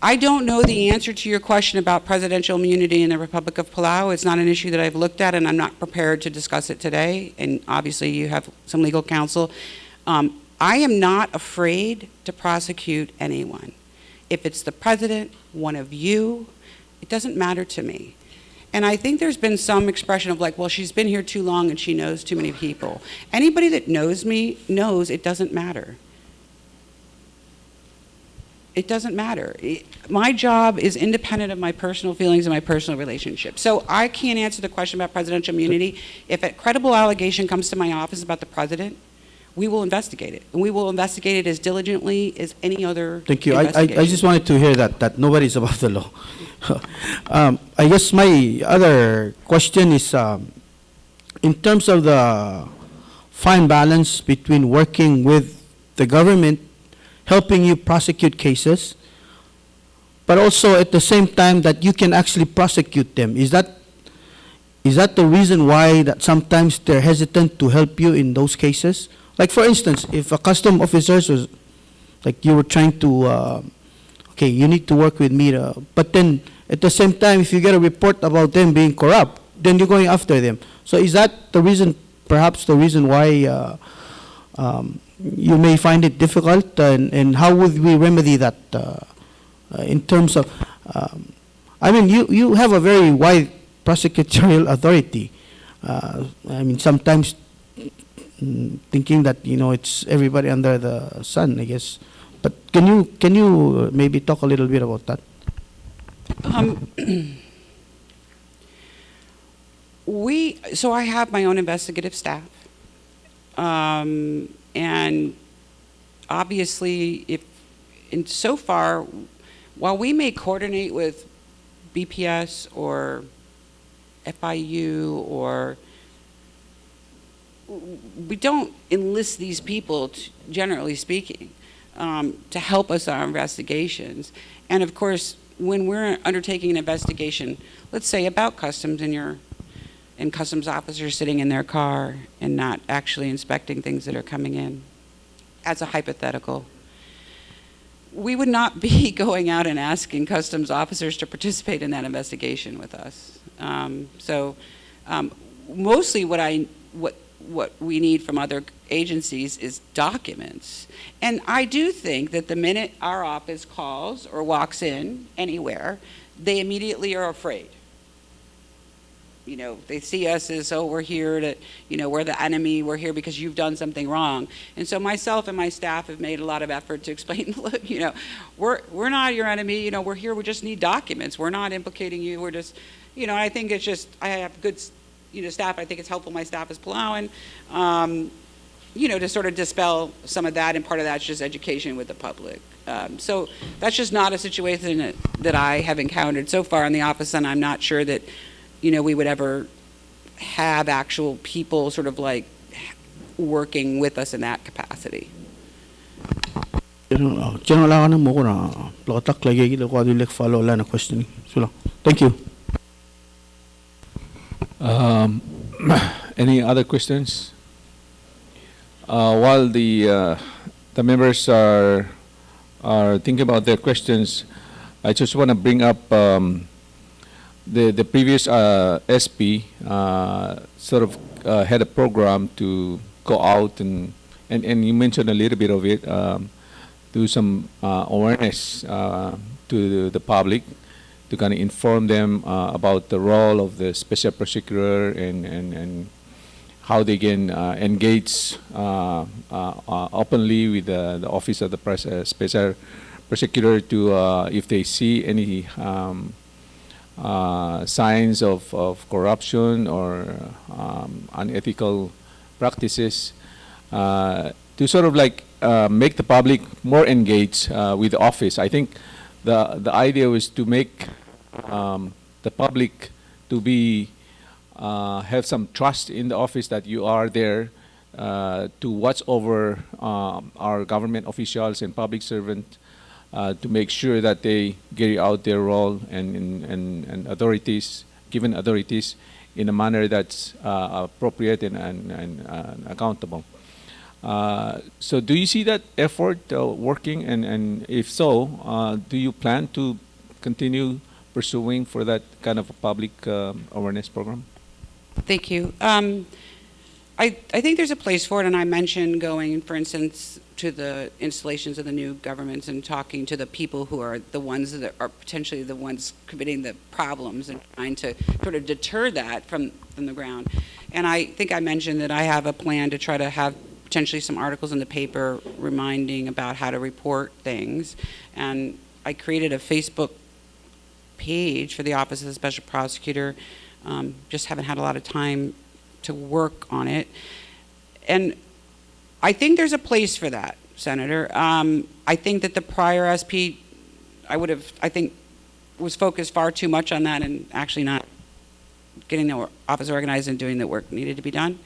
I don't know the answer to your question about presidential immunity in the Republic of Palau. It's not an issue that I've looked at, and I'm not prepared to discuss it today. And obviously, you have some legal counsel. I am not afraid to prosecute anyone. If it's the president, one of you, it doesn't matter to me. And I think there's been some expression of like, well, she's been here too long and she knows too many people. Anybody that knows me knows it doesn't matter. It doesn't matter. My job is independent of my personal feelings and my personal relationships. So I can't answer the question about presidential immunity. If a credible allegation comes to my office about the president, we will investigate it. And we will investigate it as diligently as any other Thank you. I investigation. just wanted to hear that nobody's above the law. I guess my other question is, in terms of the fine balance between working with the government, helping you prosecute cases, but also at the same time that you can actually prosecute them. Is that the reason why that sometimes they're hesitant to help you in those cases? Like for instance, if a custom officer was, like you were trying to, okay, you need to work with me, but then at the same time, if you get a report about them being corrupt, then you're going after them. So is that the reason, perhaps the reason why you may find it difficult, and how would we remedy that in terms of, I mean, you have a very wide prosecutorial authority. I mean, sometimes thinking that, you know, it's everybody under the sun, I guess. But can you maybe talk a little bit about that? So I have my own investigative staff. And obviously, so far, while we may coordinate with BPS or FIU, or we don't enlist these people, generally speaking, to help us our investigations. And of course, when we're undertaking an investigation, let's say about customs, and customs officers sitting in their car and not actually inspecting things that are coming in, as a hypothetical, we would not be going out and asking customs officers to participate in that investigation with us. Mostly what we need from other agencies is documents. And I do think that the minute our office calls or walks in anywhere, they immediately are afraid. You know, they see us as, oh, we're here to, you know, we're the enemy, we're here because you've done something wrong. And so myself and my staff have made a lot of effort to explain, look, you know, we're not your enemy, you know, we're here, we just need documents. We're not implicating you, we're just, you know, I think it's just, I have good, you know, staff. I think it's helpful my staff is plowing, you know, to sort of dispel some of that, and part of that's just education with the public. So that's just not a situation that I have encountered so far in the office, and I'm not sure that, you know, we would ever have actual people sort of like working with us in that capacity. General, ako na mo ko na plakatak lagi kita ko adilek follow la na question. So lang. Thank you. Any other questions? While the members are thinking about their questions, I just want to bring up the previous SP sort of had a program to go out and you mentioned a little bit of it, do some awareness to the public, to kind of inform them about the role of the Special Prosecutor and how they can engage openly with the Office of the Special Prosecutor to, if they see any signs of corruption or unethical practices, to sort of like make the public more engaged with the office. I think the idea was to make the public to be have some trust in the office, that you are there to watch over our government officials and public servants, to make sure that they carry out their role and authorities, given authorities, in a manner that's appropriate and accountable. So do you see that effort working, and if so, do you plan to continue pursuing for that kind of a public awareness program? Thank you. I think there's a place for it, and I mentioned going, for instance, to the installations of the new governments and talking to the people who are the ones that are potentially the ones committing the problems, and trying to sort of deter that from the ground. And I think I mentioned that I have a plan to try to have potentially some articles in the paper reminding about how to report things. And I created a Facebook page for the Office of the Special Prosecutor. Just haven't had a lot of time to work on it. And I think there's a place for that, Senator. I think that the prior SP, I think, was focused far too much on that and actually not getting the office organized and doing the work needed to be done.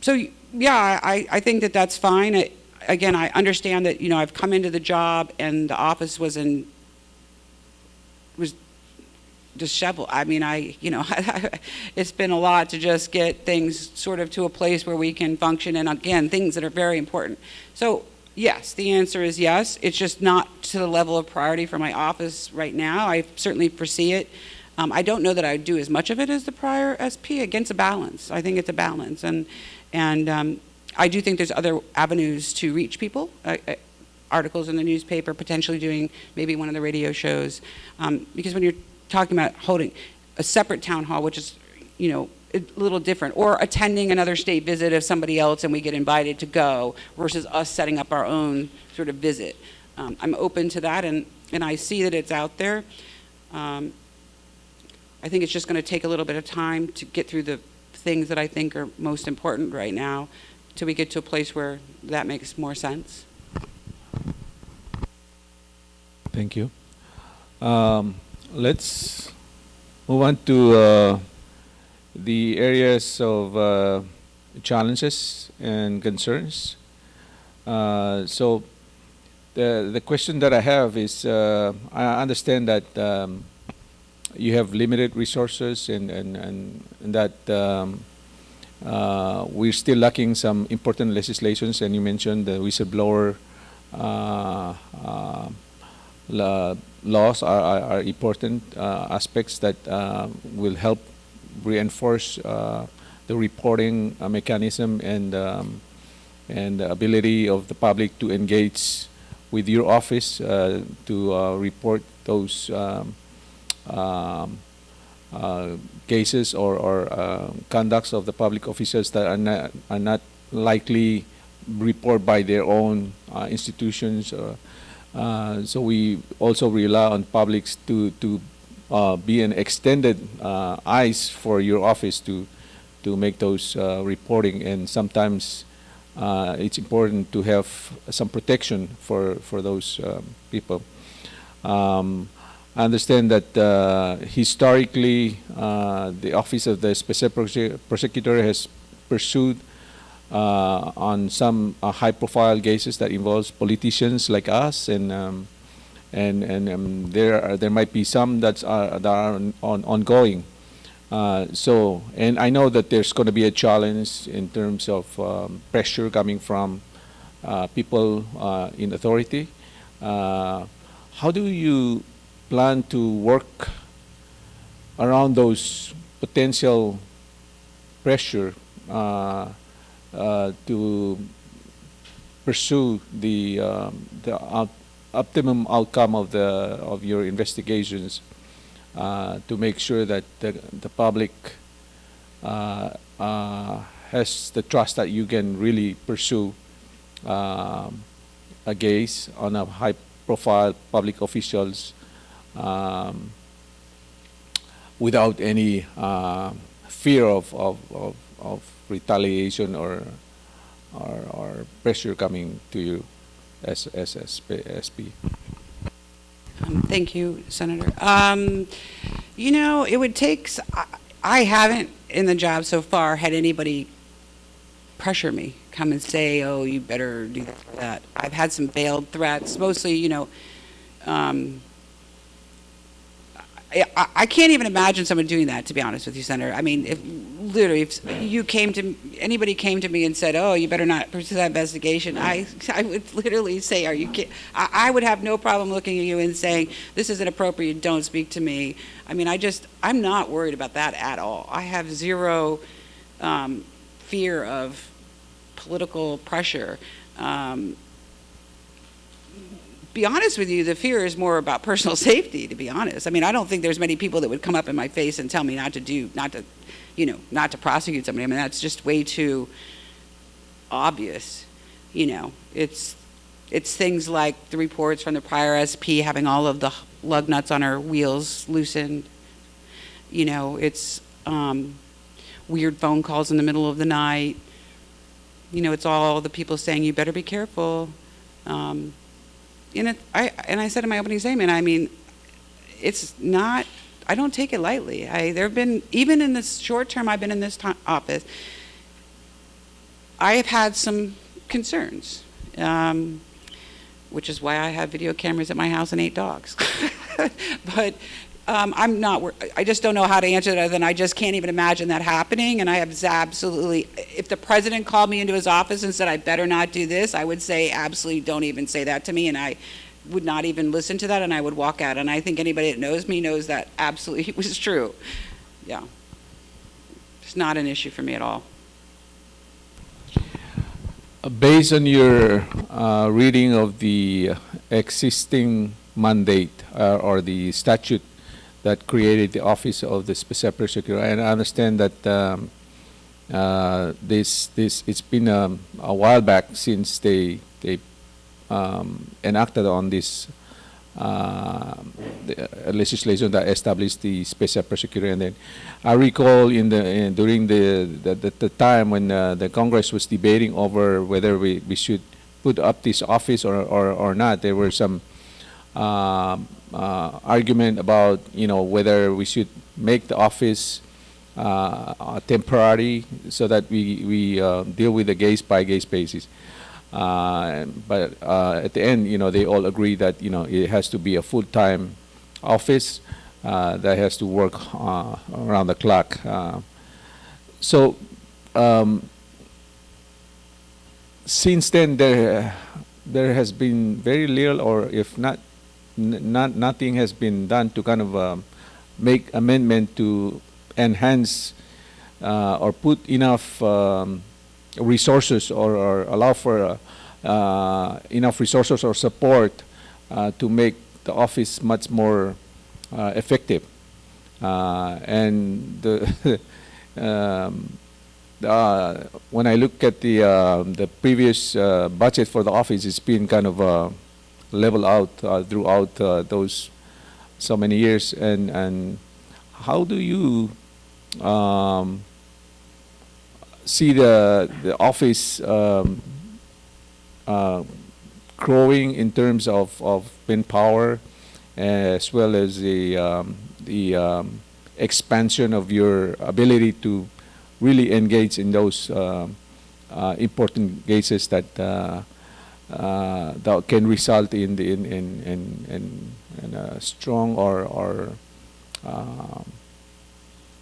So yeah, I think that that's fine. Again, I understand that, you know, I've come into the job and the office was disheveled. I mean, it's been a lot to just get things sort of to a place where we can function, and again, things that are very important. So yes, the answer is yes. It's just not to the level of priority for my office right now. I certainly foresee it. I don't know that I would do as much of it as the prior SP. Against a balance. I think it's a balance, and I do think there's other avenues to reach people. Articles in the newspaper, potentially doing maybe one of the radio shows, because when you're talking about holding a separate town hall, which is, a little different, or attending another state visit of somebody else and we get invited to go, versus us setting up our own sort of visit. I'm open to that, and I see that it's out there. I think it's just going to take a little bit of time to get through the things that I think are most important right now, till we get to a place where that makes more sense. Thank you. Let's move on to the areas of challenges and concerns. So the question that I have is, I understand that you have limited resources, and that we're still lacking some important legislations, and you mentioned the whistleblower laws are important aspects that will help reinforce the reporting mechanism and the ability of the public to engage with your office to report those cases or conducts of the public officials that are not likely reported by their own institutions. So we also rely on publics to be an extended eyes for your office to make those reporting, and sometimes it's important to have some protection for those people. I understand that historically the Office of the Special Prosecutor has pursued on some high-profile cases that involves politicians like us, and there might be some that are ongoing. And I know that there's going to be a challenge in terms of pressure coming from people in authority. How do you plan to work around those potential pressure to pursue the optimum outcome of your investigations, to make sure that the public has the trust that you can really pursue a case on a high-profile public officials without any fear of retaliation or pressure coming to you as SP. Thank you, Senator. It would take, I haven't in the job so far had anybody pressure me, come and say, oh, you better do this or that. I've had some veiled threats, mostly, I can't even imagine someone doing that, to be honest with you, Senator. I mean, if anybody came to me and said, oh, you better not pursue that investigation, I would literally say, are you kidding? I would have no problem looking at you and saying, this is inappropriate, don't speak to me. I mean, I'm not worried about that at all. I have zero fear of political pressure. Be honest with you, the fear is more about personal safety, to be honest. I mean, I don't think there's many people that would come up in my face and tell me not to prosecute somebody. I mean, that's just way too obvious. It's things like the reports from the prior SP having all of the lug nuts on her wheels loosened. It's weird phone calls in the middle of the night. It's all the people saying, you better be careful. And I said in my opening statement, I mean, it's not, I don't take it lightly. There have been, even in this short term I've been in this office, I have had some concerns, which is why I have video cameras at my house and 8 dogs. But I'm not, I just don't know how to answer that other than I just can't even imagine that happening. And I have absolutely, if the president called me into his office and said, I better not do this, I would say, absolutely don't even say that to me. And I would not even listen to that and I would walk out. And I think anybody that knows me knows that absolutely was true. Yeah. It's not an issue for me at all. Based on your reading of the existing mandate or the statute that created the office of the Special Prosecutor, and I understand that it's been a while back since they enacted on this the legislation that established the Special Prosecutor. And then I recall during the time when the Congress was debating over whether we should put up this office or not, there were some argument about whether we should make the office temporary so that we deal with the case-by-case basis. But at the end, they all agree that it has to be a full-time office that has to work around the clock. So since then, there has been very little, or if not nothing has been done to kind of make amendment to enhance or put enough resources or allow for enough resources or support to make the office much more effective. And when I look at the previous budget for the office, it's been kind of level out throughout those so many years. And how do you see the office growing in terms of manpower, as well as the expansion of your ability to really engage in those important cases that that can result in a strong or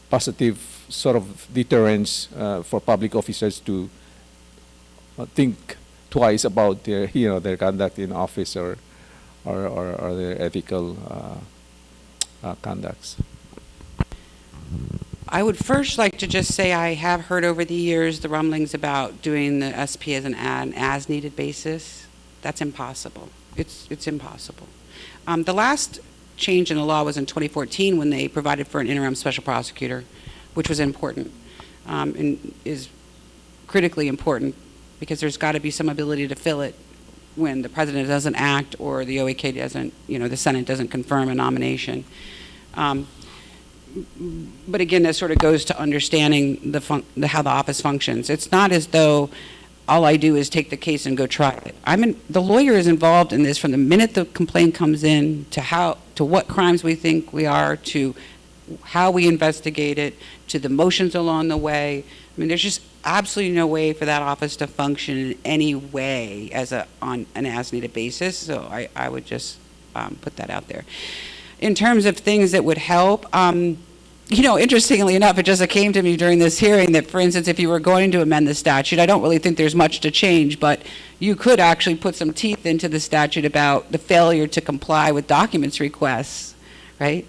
positive sort of deterrence for public officers to think twice about their conduct in office or their ethical conducts. I would first like to just say I have heard over the years the rumblings about doing the SP as an as-needed basis. That's impossible. It's impossible. The last change in the law was in 2014 when they provided for an interim special prosecutor, which was important and is critically important because there's got to be some ability to fill it when the president doesn't act or the OEK doesn't, the Senate doesn't confirm a nomination. But again, that sort of goes to understanding how the office functions. It's not as though all I do is take the case and go try it. The lawyer is involved in this from the minute the complaint comes in to what crimes we think we are, to how we investigate it, to the motions along the way. There's just absolutely no way for that office to function in any way on an as-needed basis. So I would just put that out there. In terms of things that would help, interestingly enough, it just came to me during this hearing that, for instance, if you were going to amend the statute, I don't really think there's much to change, but you could actually put some teeth into the statute about the failure to comply with documents requests, right?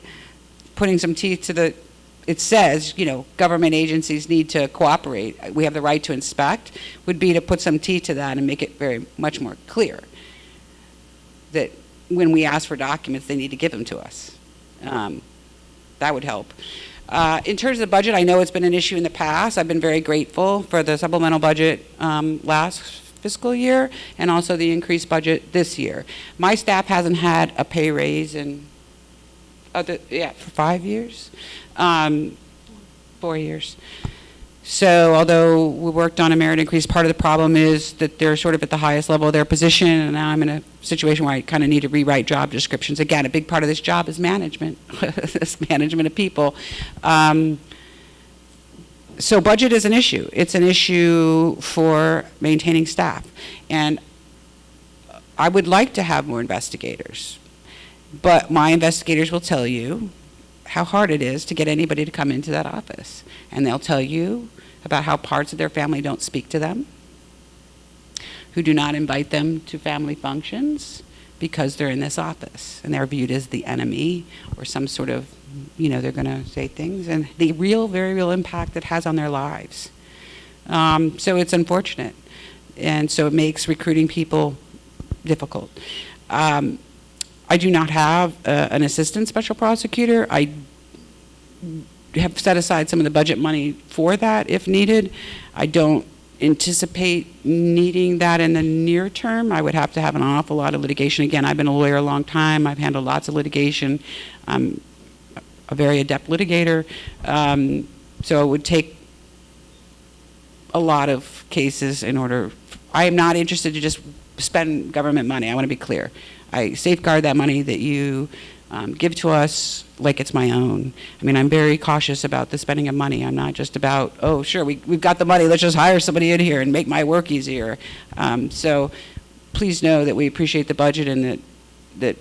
Putting some teeth to it says, government agencies need to cooperate. We have the right to inspect, would be to put some teeth to that and make it very much more clear that when we ask for documents, they need to give them to us. That would help. In terms of the budget, I know it's been an issue in the past. I've been very grateful for the supplemental budget last fiscal year and also the increased budget this year. My staff hasn't had a pay raise for 5 years, 4 years. So although we worked on a merit increase, part of the problem is that they're sort of at the highest level of their position, and now I'm in a situation where I kind of need to rewrite job descriptions. Again, a big part of this job is management, this management of people. So budget is an issue. It's an issue for maintaining staff. And I would like to have more investigators, but my investigators will tell you how hard it is to get anybody to come into that office. And they'll tell you about how parts of their family don't speak to them, who do not invite them to family functions because they're in this office and they're viewed as the enemy or some sort of, they're going to say things, and the very real impact it has on their lives. So it's unfortunate. And so it makes recruiting people difficult. I do not have an assistant special prosecutor. I have set aside some of the budget money for that if needed. I don't anticipate needing that in the near term. I would have to have an awful lot of litigation. Again, I've been a lawyer a long time. I've handled lots of litigation. I'm a very adept litigator. So it would take a lot of cases in order. I am not interested to just spend government money. I want to be clear. I safeguard that money that you give to us like it's my own. I mean, I'm very cautious about the spending of money. I'm not just about, oh, sure, we've got the money, let's just hire somebody in here and make my work easier. So please know that we appreciate the budget and that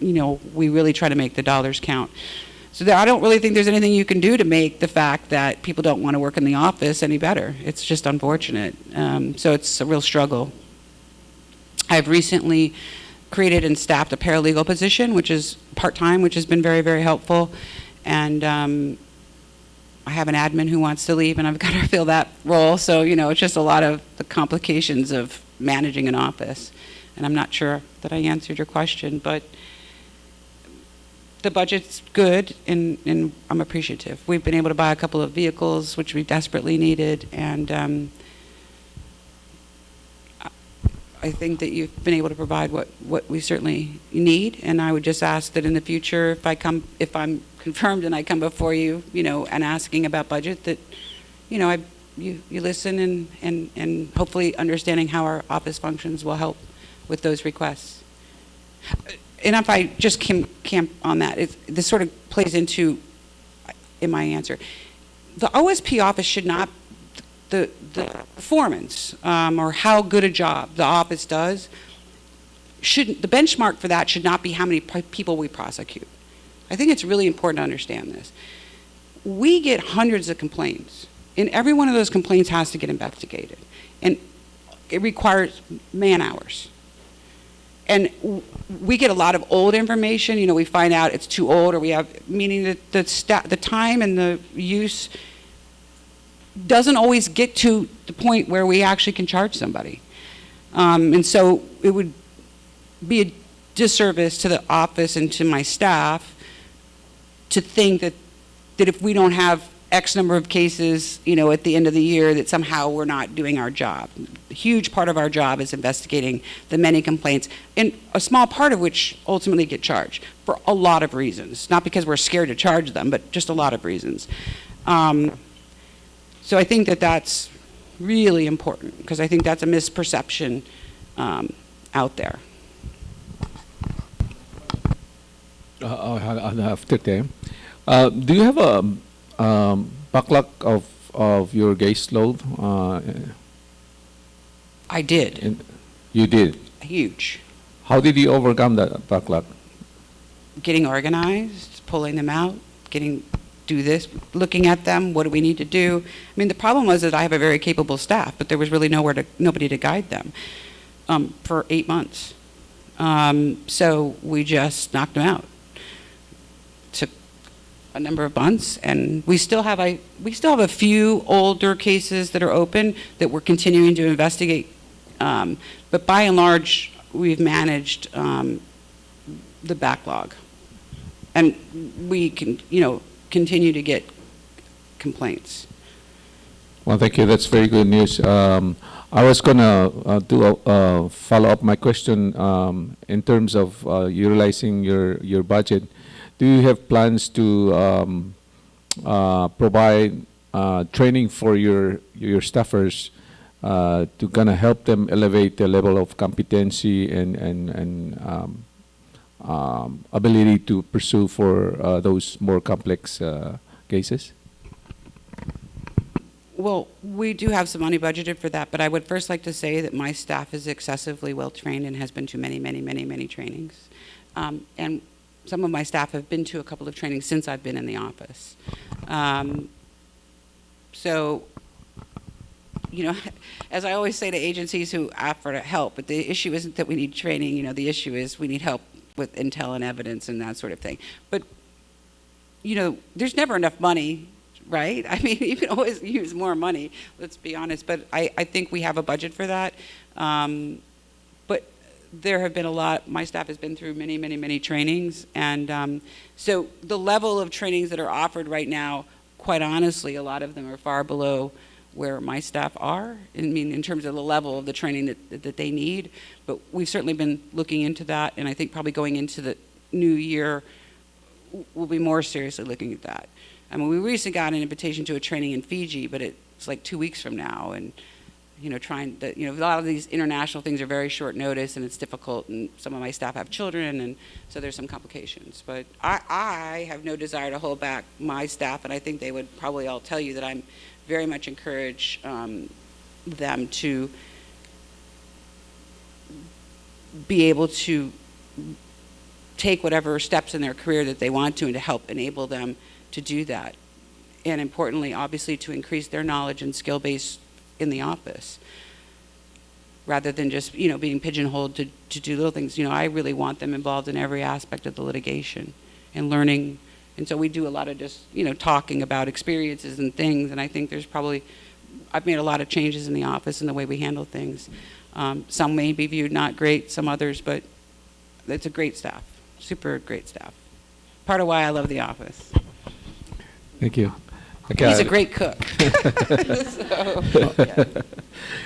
we really try to make the dollars count. So I don't really think there's anything you can do to make the fact that people don't want to work in the office any better. It's just unfortunate. So it's a real struggle. I've recently created and staffed a paralegal position, which is part-time, which has been very, very helpful. And I have an admin who wants to leave, and I've got to fill that role. So, it's just a lot of the complications of managing an office. And I'm not sure that I answered your question, but the budget's good, and I'm appreciative. We've been able to buy a couple of vehicles, which we desperately needed, and I think that you've been able to provide what we certainly need, and I would just ask that in the future, if I'm confirmed and I come before you, and asking about budget, that, you listen and hopefully understanding how our office functions will help with those requests. And if I just camp on that, this sort of plays into in my answer. The OSP office should not, the performance or how good a job the office does, the benchmark for that should not be how many people we prosecute. I think it's really important to understand this. We get hundreds of complaints, and every one of those complaints has to get investigated. And it requires man-hours. And we get a lot of old information. We find out it's too old, or we have, meaning that the time and the use doesn't always get to the point where we actually can charge somebody. And so it would be a disservice to the office and to my staff to think that if we don't have X number of cases, at the end of the year, that somehow we're not doing our job. A huge part of our job is investigating the many complaints, and a small part of which ultimately get charged for a lot of reasons. Not because we're scared to charge them, but just a lot of reasons. So I think that that's really important, because I think that's a misperception out there. After them, do you have a backlog of your case load? I did. You did? Huge. How did you overcome that backlog? Getting organized, pulling them out, do this, looking at them, what do we need to do? I mean, the problem was that I have a very capable staff, but there was really nobody to guide them for 8 months. So we just knocked them out. Took a number of months, and we still have a few older cases that are open that we're continuing to investigate. But by and large, we've managed the backlog, and we can, continue to get complaints. Well, thank you. That's very good news. I was going to do a follow-up my question in terms of utilizing your budget. Do you have plans to provide training for your staffers to kind of help them elevate the level of competency and ability to pursue for those more complex cases? Well, we do have some money budgeted for that, but I would first like to say that my staff is excessively well trained and has been to many, many, many, many trainings. And some of my staff have been to a couple of trainings since I've been in the office. So, you know, as I always say to agencies who offer to help, but the issue isn't that we need training, you know, the issue is we need help with intel and evidence and that sort of thing. But, you know, there's never enough money, right? I mean, you can always use more money, let's be honest, but I think we have a budget for that. But there have been a lot, my staff has been through many, many, many trainings, and so the level of trainings that are offered right now, quite honestly, a lot of them are far below where my staff are, I mean, in terms of the level of the training that they need. But we've certainly been looking into that, and I think probably going into the new year, we'll be more seriously looking at that. I mean, we recently got an invitation to a training in Fiji, but it's like 2 weeks from now, and you know, a lot of these international things are very short notice, and it's difficult, and some of my staff have children, and so there's some complications. But I have no desire to hold back my staff, and I think they would probably all tell you that I'm very much encourage them to be able to take whatever steps in their career that they want to, and to help enable them to do that. And importantly, obviously, to increase their knowledge and skill base in the office, rather than just, you know, being pigeonholed to do little things. You know, I really want them involved in every aspect of the litigation and learning. And so we do a lot of just, you know, talking about experiences and things. And I think there's probably, I've made a lot of changes in the office and the way we handle things. Some may be viewed not great, some others, but it's a great staff, super great staff. Part of why I love the office. Thank you. He's a great cook. So,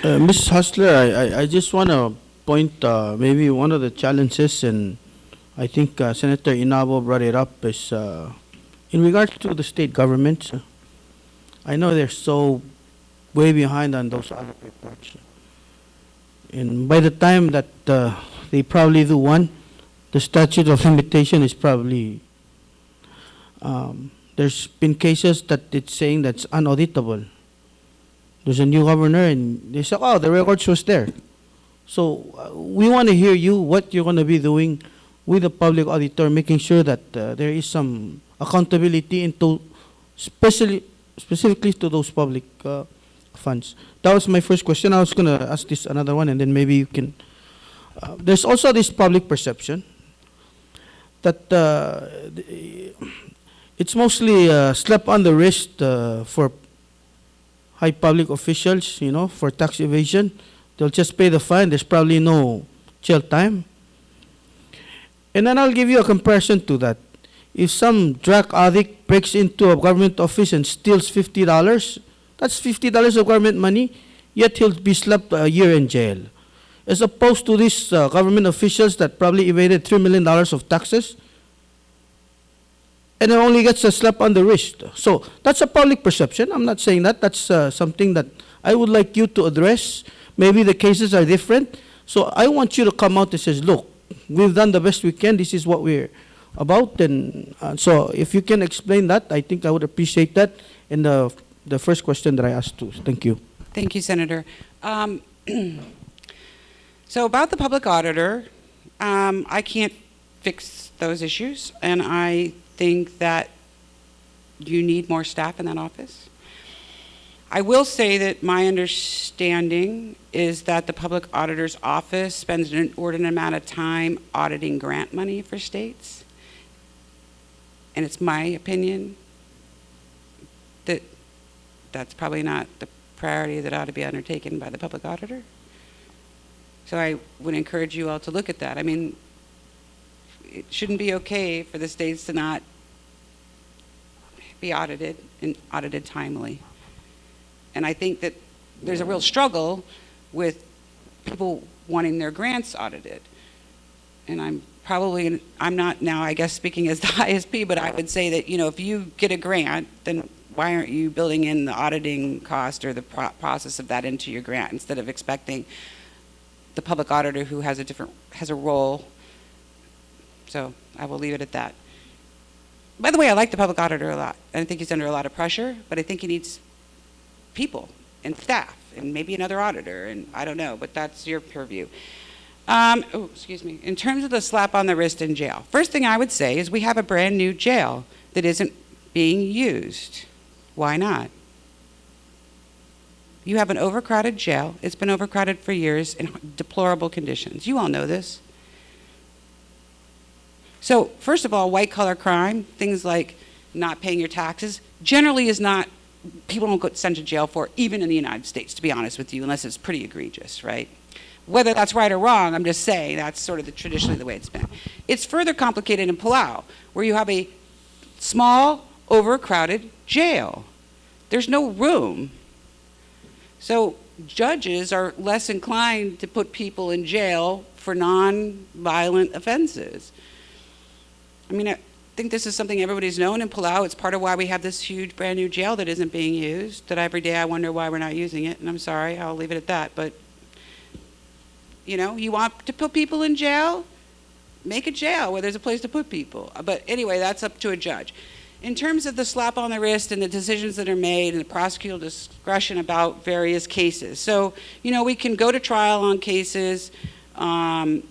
yeah. Ms. Hutzler, I just want to point maybe one of the challenges, and I think Senator Inabo brought it up, is in regards to the state governments. I know they're so way behind on those other reports. And by the time that they probably do one, the statute of limitation is probably, there's been cases that it's saying that's unauditable. There's a new governor, and they say, oh, the records was there. So we want to hear you, what you're going to be doing with the public auditor, making sure that there is some accountability into specifically to those public funds. That was my first question. I was going to ask this another one, and then maybe you can. There's also this public perception that it's mostly a slap on the wrist for high public officials, you know, for tax evasion. They'll just pay the fine. There's probably no jail time. And then I'll give you a comparison to that. If some drug addict breaks into a government office and steals $50, that's $50 of government money, yet he'll be slapped a year in jail. As opposed to these government officials that probably evaded $3 million of taxes, and it only gets a slap on the wrist. So that's a public perception. I'm not saying that. That's something that I would like you to address. Maybe the cases are different. So I want you to come out and say, look, we've done the best we can. This is what we're about. And so if you can explain that, I think I would appreciate that. And the first question that I asked too. Thank you. Thank you, Senator. So about the public auditor, I can't fix those issues, and I think that you need more staff in that office. I will say that my understanding is that the public auditor's office spends an inordinate amount of time auditing grant money for states. And it's my opinion that that's probably not the priority that ought to be undertaken by the public auditor. So I would encourage you all to look at that. I mean, it shouldn't be okay for the states to not be audited and audited timely. And I think that there's a real struggle with people wanting their grants audited. And I'm not now, I guess, speaking as the ISP, but I would say that, you know, if you get a grant, then why aren't you building in the auditing cost or the process of that into your grant, instead of expecting the public auditor who has a role. So I will leave it at that. By the way, I like the public auditor a lot. I think he's under a lot of pressure, but I think he needs people and staff and maybe another auditor, and I don't know, but that's your purview. Excuse me. In terms of the slap on the wrist in jail, first thing I would say is we have a brand new jail that isn't being used. Why not? You have an overcrowded jail. It's been overcrowded for years in deplorable conditions. You all know this. So, first of all, white-collar crime, things like not paying your taxes, generally is not, people don't get sent to jail for, even in the United States, to be honest with you, unless it's pretty egregious, right? Whether that's right or wrong, I'm just saying that's sort of traditionally the way it's been. It's further complicated in Palau, where you have a small, overcrowded jail. There's no room. So judges are less inclined to put people in jail for non-violent offenses. I mean, I think this is something everybody's known in Palau. It's part of why we have this huge brand new jail that isn't being used, that every day I wonder why we're not using it, and I'm sorry, I'll leave it at that. But, you know, you want to put people in jail? Make a jail where there's a place to put people. But anyway, that's up to a judge. In terms of the slap on the wrist and the decisions that are made and the prosecutorial discretion about various cases. So, you know, we can go to trial on cases, and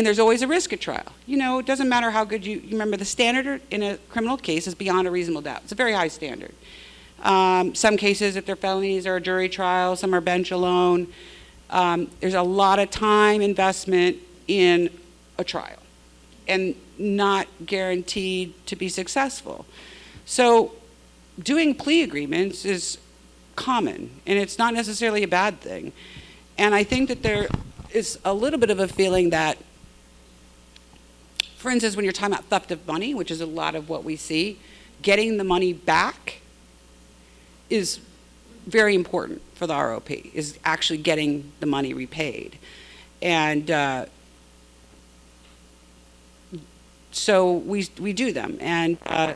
there's always a risk at trial. You know, it doesn't matter how good you remember, the standard in a criminal case is beyond a reasonable doubt. It's a very high standard. Some cases, if they're felonies, are a jury trial, some are bench alone. There's a lot of time investment in a trial and not guaranteed to be successful. So doing plea agreements is common, and it's not necessarily a bad thing. And I think that there is a little bit of a feeling that, for instance, when you're talking about theft of money, which is a lot of what we see, getting the money back is very important for the ROP, is actually getting the money repaid. And so we do them. And I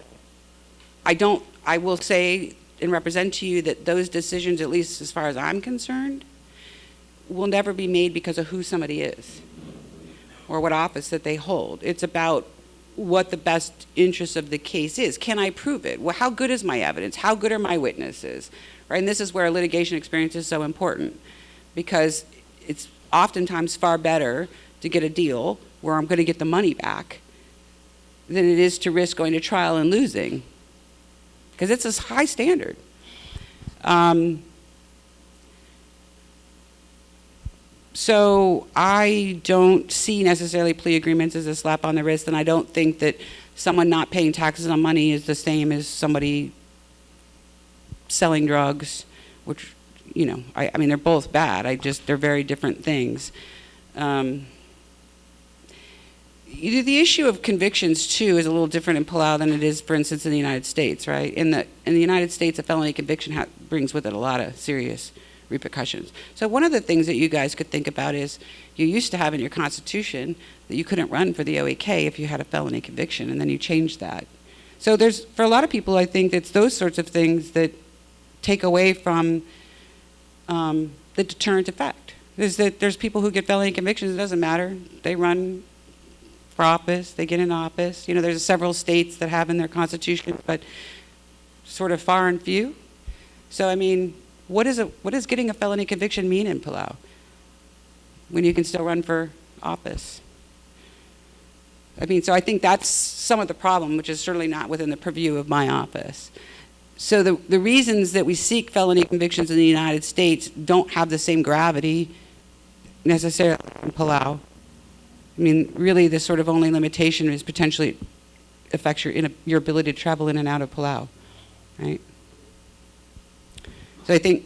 will say and represent to you that those decisions, at least as far as I'm concerned, will never be made because of who somebody is or what office that they hold. It's about what the best interest of the case is. Can I prove it? Well, how good is my evidence? How good are my witnesses? Right? And this is where litigation experience is so important, because it's oftentimes far better to get a deal where I'm going to get the money back than it is to risk going to trial and losing, because it's a high standard. So I don't see necessarily plea agreements as a slap on the wrist, and I don't think that someone not paying taxes on money is the same as somebody selling drugs, which, you know, I mean, they're both bad. They're very different things. The issue of convictions, too, is a little different in Palau than it is, for instance, in the United States, right? In the United States, a felony conviction brings with it a lot of serious repercussions. So one of the things that you guys could think about is, you used to have in your Constitution that you couldn't run for the OEK if you had a felony conviction, and then you changed that. So for a lot of people, I think it's those sorts of things that take away from the deterrent effect. There's people who get felony convictions, it doesn't matter. They run for office, they get in office. You know, there's several states that have in their Constitution, but sort of far and few. So, I mean, what does getting a felony conviction mean in Palau when you can still run for office? I mean, so I think that's some of the problem, which is certainly not within the purview of my office. So the reasons that we seek felony convictions in the United States don't have the same gravity necessarily in Palau. I mean, really, the sort of only limitation is potentially affects your ability to travel in and out of Palau, right? So I think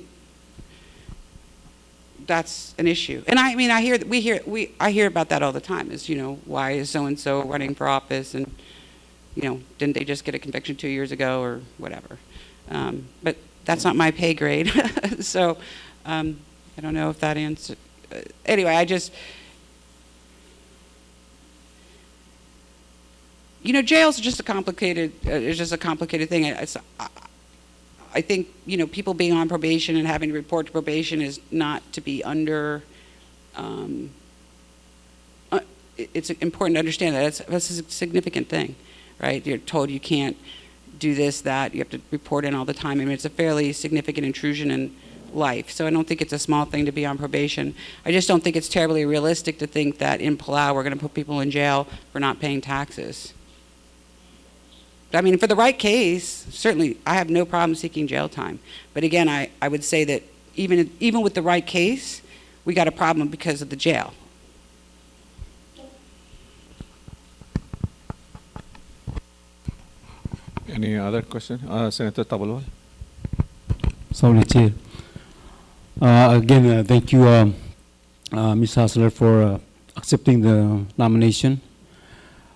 that's an issue. And I mean, I hear about that all the time. Is, you know, why is so and so running for office, and, you know, didn't they just get a conviction 2 years ago or whatever? But that's not my pay grade. So I don't know if that answers. Anyway, you know, jails are just a complicated. It's just a complicated thing. I think, you know, people being on probation and having to report to probation is not to be under. It's important to understand that that's a significant thing, right? You're told you can't do this, that. You have to report in all the time. I mean, it's a fairly significant intrusion in life. So I don't think it's a small thing to be on probation. I just don't think it's terribly realistic to think that in Palau we're going to put people in jail for not paying taxes. I mean, for the right case, certainly I have no problem seeking jail time. But again, I would say that even with the right case, we got a problem because of the jail. Any other question? Senator Tabalwal? Sorry, Chair. Again, thank you, Ms. Hutzler, for accepting the nomination.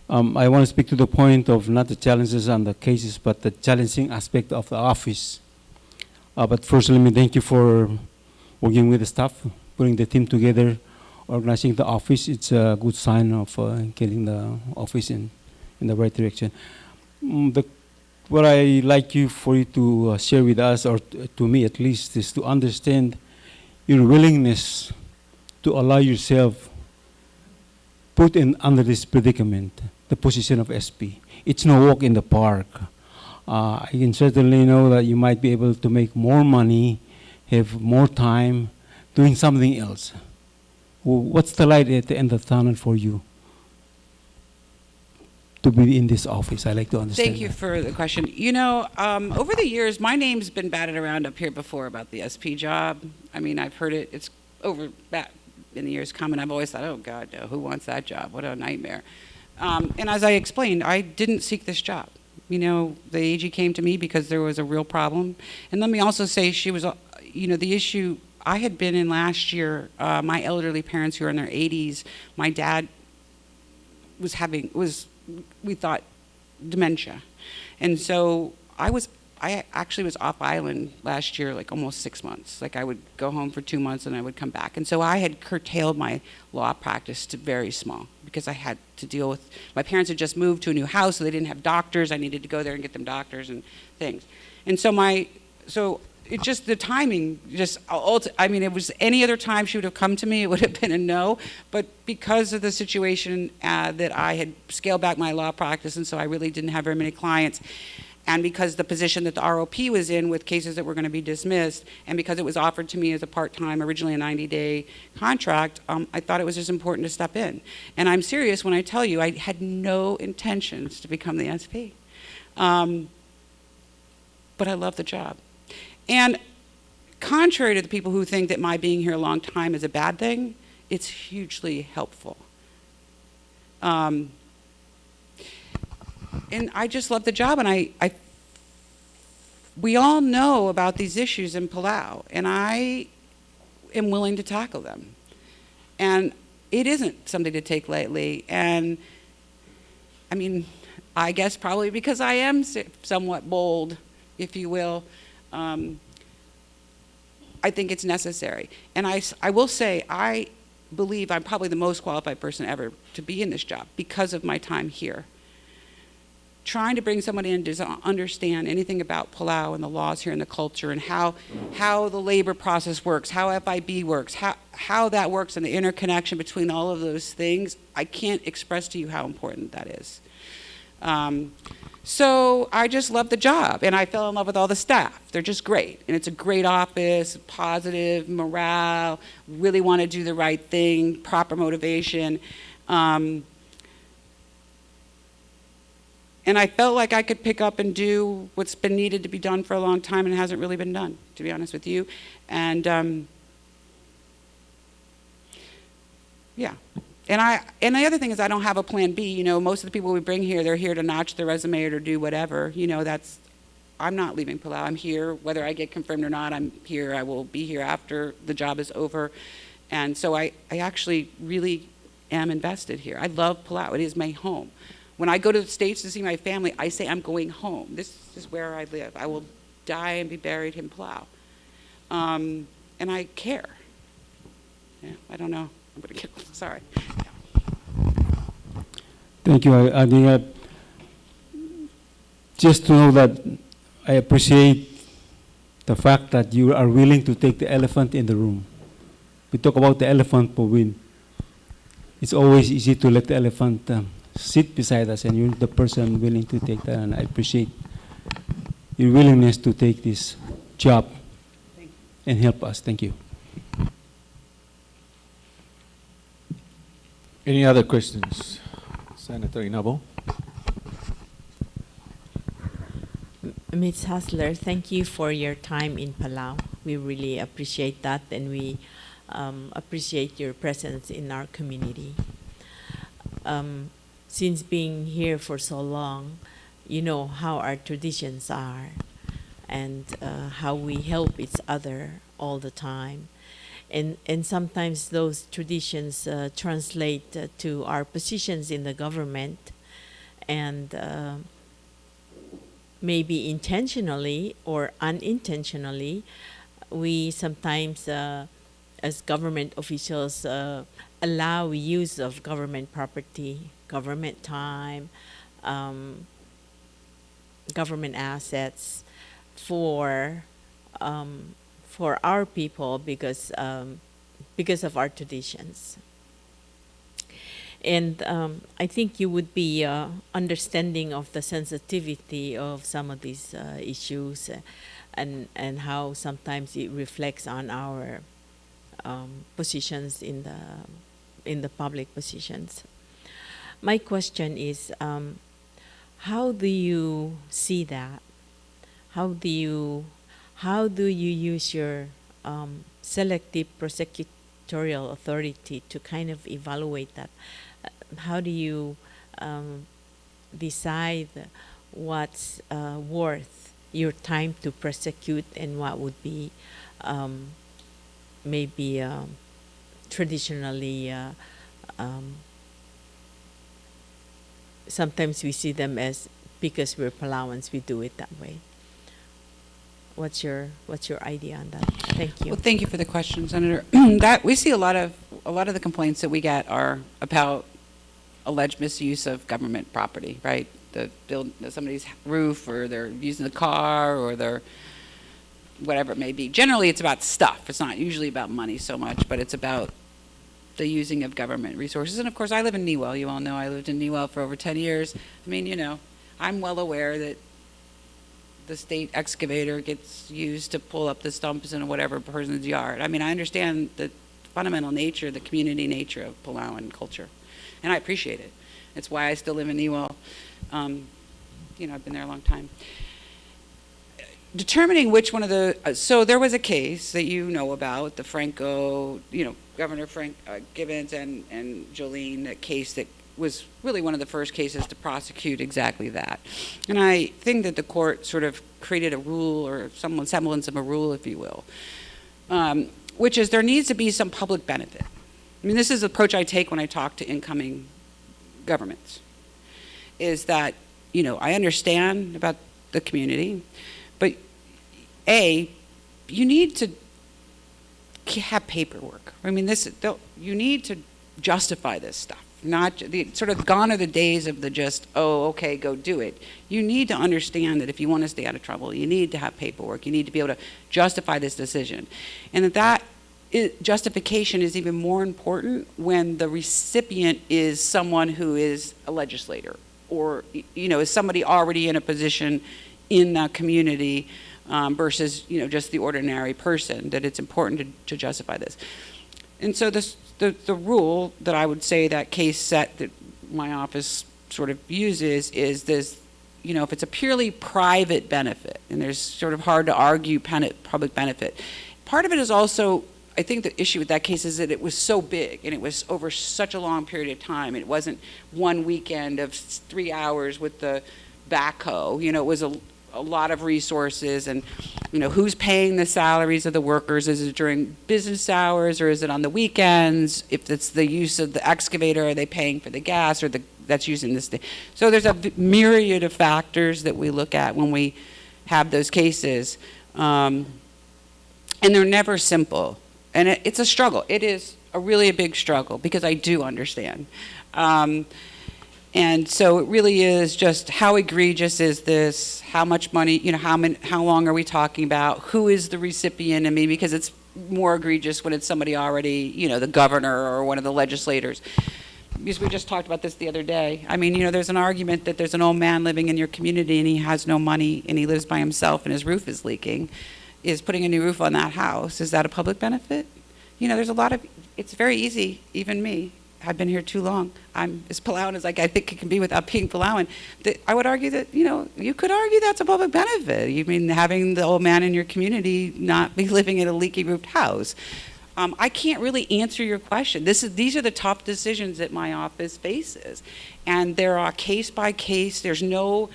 I want to speak to the point of not the challenges and the cases, but the challenging aspect of the office. But first, let me thank you for working with the staff, putting the team together, organizing the office. It's a good sign of getting the office in the right direction. What I like for you to share with us, or to me at least, is to understand your willingness to allow yourself put in under this predicament, the position of SP. It's no walk in the park. I can certainly know that you might be able to make more money, have more time, doing something else. What's the light at the end of the tunnel for you to be in this office? I like to understand. Thank you for the question. You know, over the years, my name's been batted around up here before about the SP job. I mean, I've heard it. It's over back in the years come, and I've always thought, oh God, no, who wants that job? What a nightmare. And as I explained, I didn't seek this job. You know, the AG came to me because there was a real problem. And let me also say, she was, you know, the issue I had been in last year, my elderly parents who are in their 80s, my dad we thought, dementia. And so I actually was off island last year, like almost 6 months. Like I would go home for 2 months and I would come back. And so I had curtailed my law practice to very small because I had to deal with, my parents had just moved to a new house, so they didn't have doctors. I needed to go there and get them doctors and things. And so it just, the timing just, I mean, it was any other time she would have come to me, it would have been a no. But because of the situation that I had scaled back my law practice, and so I really didn't have very many clients, and because the position that the ROP was in with cases that were going to be dismissed, and because it was offered to me as a part-time, originally a 90-day contract, I thought it was just important to step in. And I'm serious when I tell you I had no intentions to become the SP. But I love the job. And contrary to the people who think that my being here a long time is a bad thing, it's hugely helpful. And I just love the job, and we all know about these issues in Palau, and I am willing to tackle them. And it isn't something to take lightly, and I mean, I guess probably because I am somewhat bold, if you will, I think it's necessary. And I will say, I believe I'm probably the most qualified person ever to be in this job because of my time here. Trying to bring someone in to understand anything about Palau and the laws here and the culture and how the labor process works, how FIB works, how that works and the interconnection between all of those things, I can't express to you how important that is. So I just love the job, and I fell in love with all the staff. They're just great, and it's a great office, positive morale, really want to do the right thing, proper motivation. And I felt like I could pick up and do what's been needed to be done for a long time and hasn't really been done, to be honest with you. And yeah. And the other thing is I don't have a plan B. You know, most of the people we bring here, they're here to notch their resume or to do whatever. You know, I'm not leaving Palau. I'm here, whether I get confirmed or not, I'm here. I will be here after the job is over. And so I actually really am invested here. I love Palau. It is my home. When I go to the States to see my family, I say I'm going home. This is where I live. I will die and be buried in Palau. And I care. Yeah, I don't know. I'm going to get, sorry. Thank you. I think just to know that I appreciate the fact that you are willing to take the elephant in the room. We talk about the elephant, but it's always easy to let the elephant sit beside us, and you're the person willing to take that, and I appreciate your willingness to take this job. and help us. Thank you. Any other questions? Senator Inabo? Ms. Hutzler, thank you for your time in Palau. We really appreciate that, and we appreciate your presence in our community. Since being here for so long, you know how our traditions are and how we help each other all the time. And sometimes those traditions translate to our positions in the government, and maybe intentionally or unintentionally, we sometimes, as government officials, allow use of government property, government time, government assets for our people because of our traditions. And I think you would be understanding of the sensitivity of some of these issues, and how sometimes it reflects on our positions in the public positions. My question is, how do you see that? How do you use your selective prosecutorial authority to kind of evaluate that? How do you decide what's worth your time to prosecute and what would be maybe traditionally sometimes we see them as, because we're Palauans, we do it that way. What's your idea on that? Thank you. Well, thank you for the question, Senator. That we see a lot of the complaints that we get are about alleged misuse of government property, right? Somebody's roof, or they're using the car, or they're whatever it may be. Generally, it's about stuff. It's not usually about money so much, but it's about the using of government resources. And of course, I live in Newell. You all know I lived in Newell for over 10 years. I mean, you know, I'm well aware that the state excavator gets used to pull up the stumps in whatever person's yard. I mean, I understand the fundamental nature, the community nature of Palauan culture, and I appreciate it. It's why I still live in Newell. You know, I've been there a long time. Determining which one of the, so there was a case that you know about, the Franco, you know, Governor Frank Gibbons and Jolene, that case that was really one of the first cases to prosecute exactly that. And I think that the court sort of created a rule, or some semblance of a rule, if you will, which is there needs to be some public benefit. I mean, this is the approach I take when I talk to incoming governments, is that, you know, I understand about the community, but you need to have paperwork. I mean, you need to justify this stuff. Not sort of gone are the days of the just, oh, okay, go do it. You need to understand that if you want to stay out of trouble, you need to have paperwork. You need to be able to justify this decision. And justification is even more important when the recipient is someone who is a legislator, or, you know, is somebody already in a position in that community, versus, you know, just the ordinary person, that it's important to justify this. And so the rule that I would say that case set that my office sort of uses is this, you know, if it's a purely private benefit, and there's sort of hard to argue public benefit. Part of it is also, I think the issue with that case is that it was so big, and it was over such a long period of time. It wasn't one weekend of 3 hours with the backhoe. You know, it was a lot of resources, and, you know, who's paying the salaries of the workers? Is it during business hours, or is it on the weekends? If it's the use of the excavator, are they paying for the gas, or that's using this thing? So there's a myriad of factors that we look at when we have those cases, and they're never simple, and it's a struggle. It is a big struggle, because I do understand. And so it really is just, how egregious is this? How much money, you know, how long are we talking about? Who is the recipient? I mean, because it's more egregious when it's somebody already, you know, the governor or one of the legislators. Because we just talked about this the other day. I mean, you know, there's an argument that there's an old man living in your community and he has no money and he lives by himself and his roof is leaking. is putting a new roof on that house. Is that a public benefit? You know, there's a lot of, it's very easy, even me, I've been here too long. I'm as Palauan as I think it can be without being Palauan. I would argue that, you know, you could argue that's a public benefit. You mean having the old man in your community not be living in a leaky roofed house. I can't really answer your question. These are the tough decisions that my office faces. And there are case by case, there's no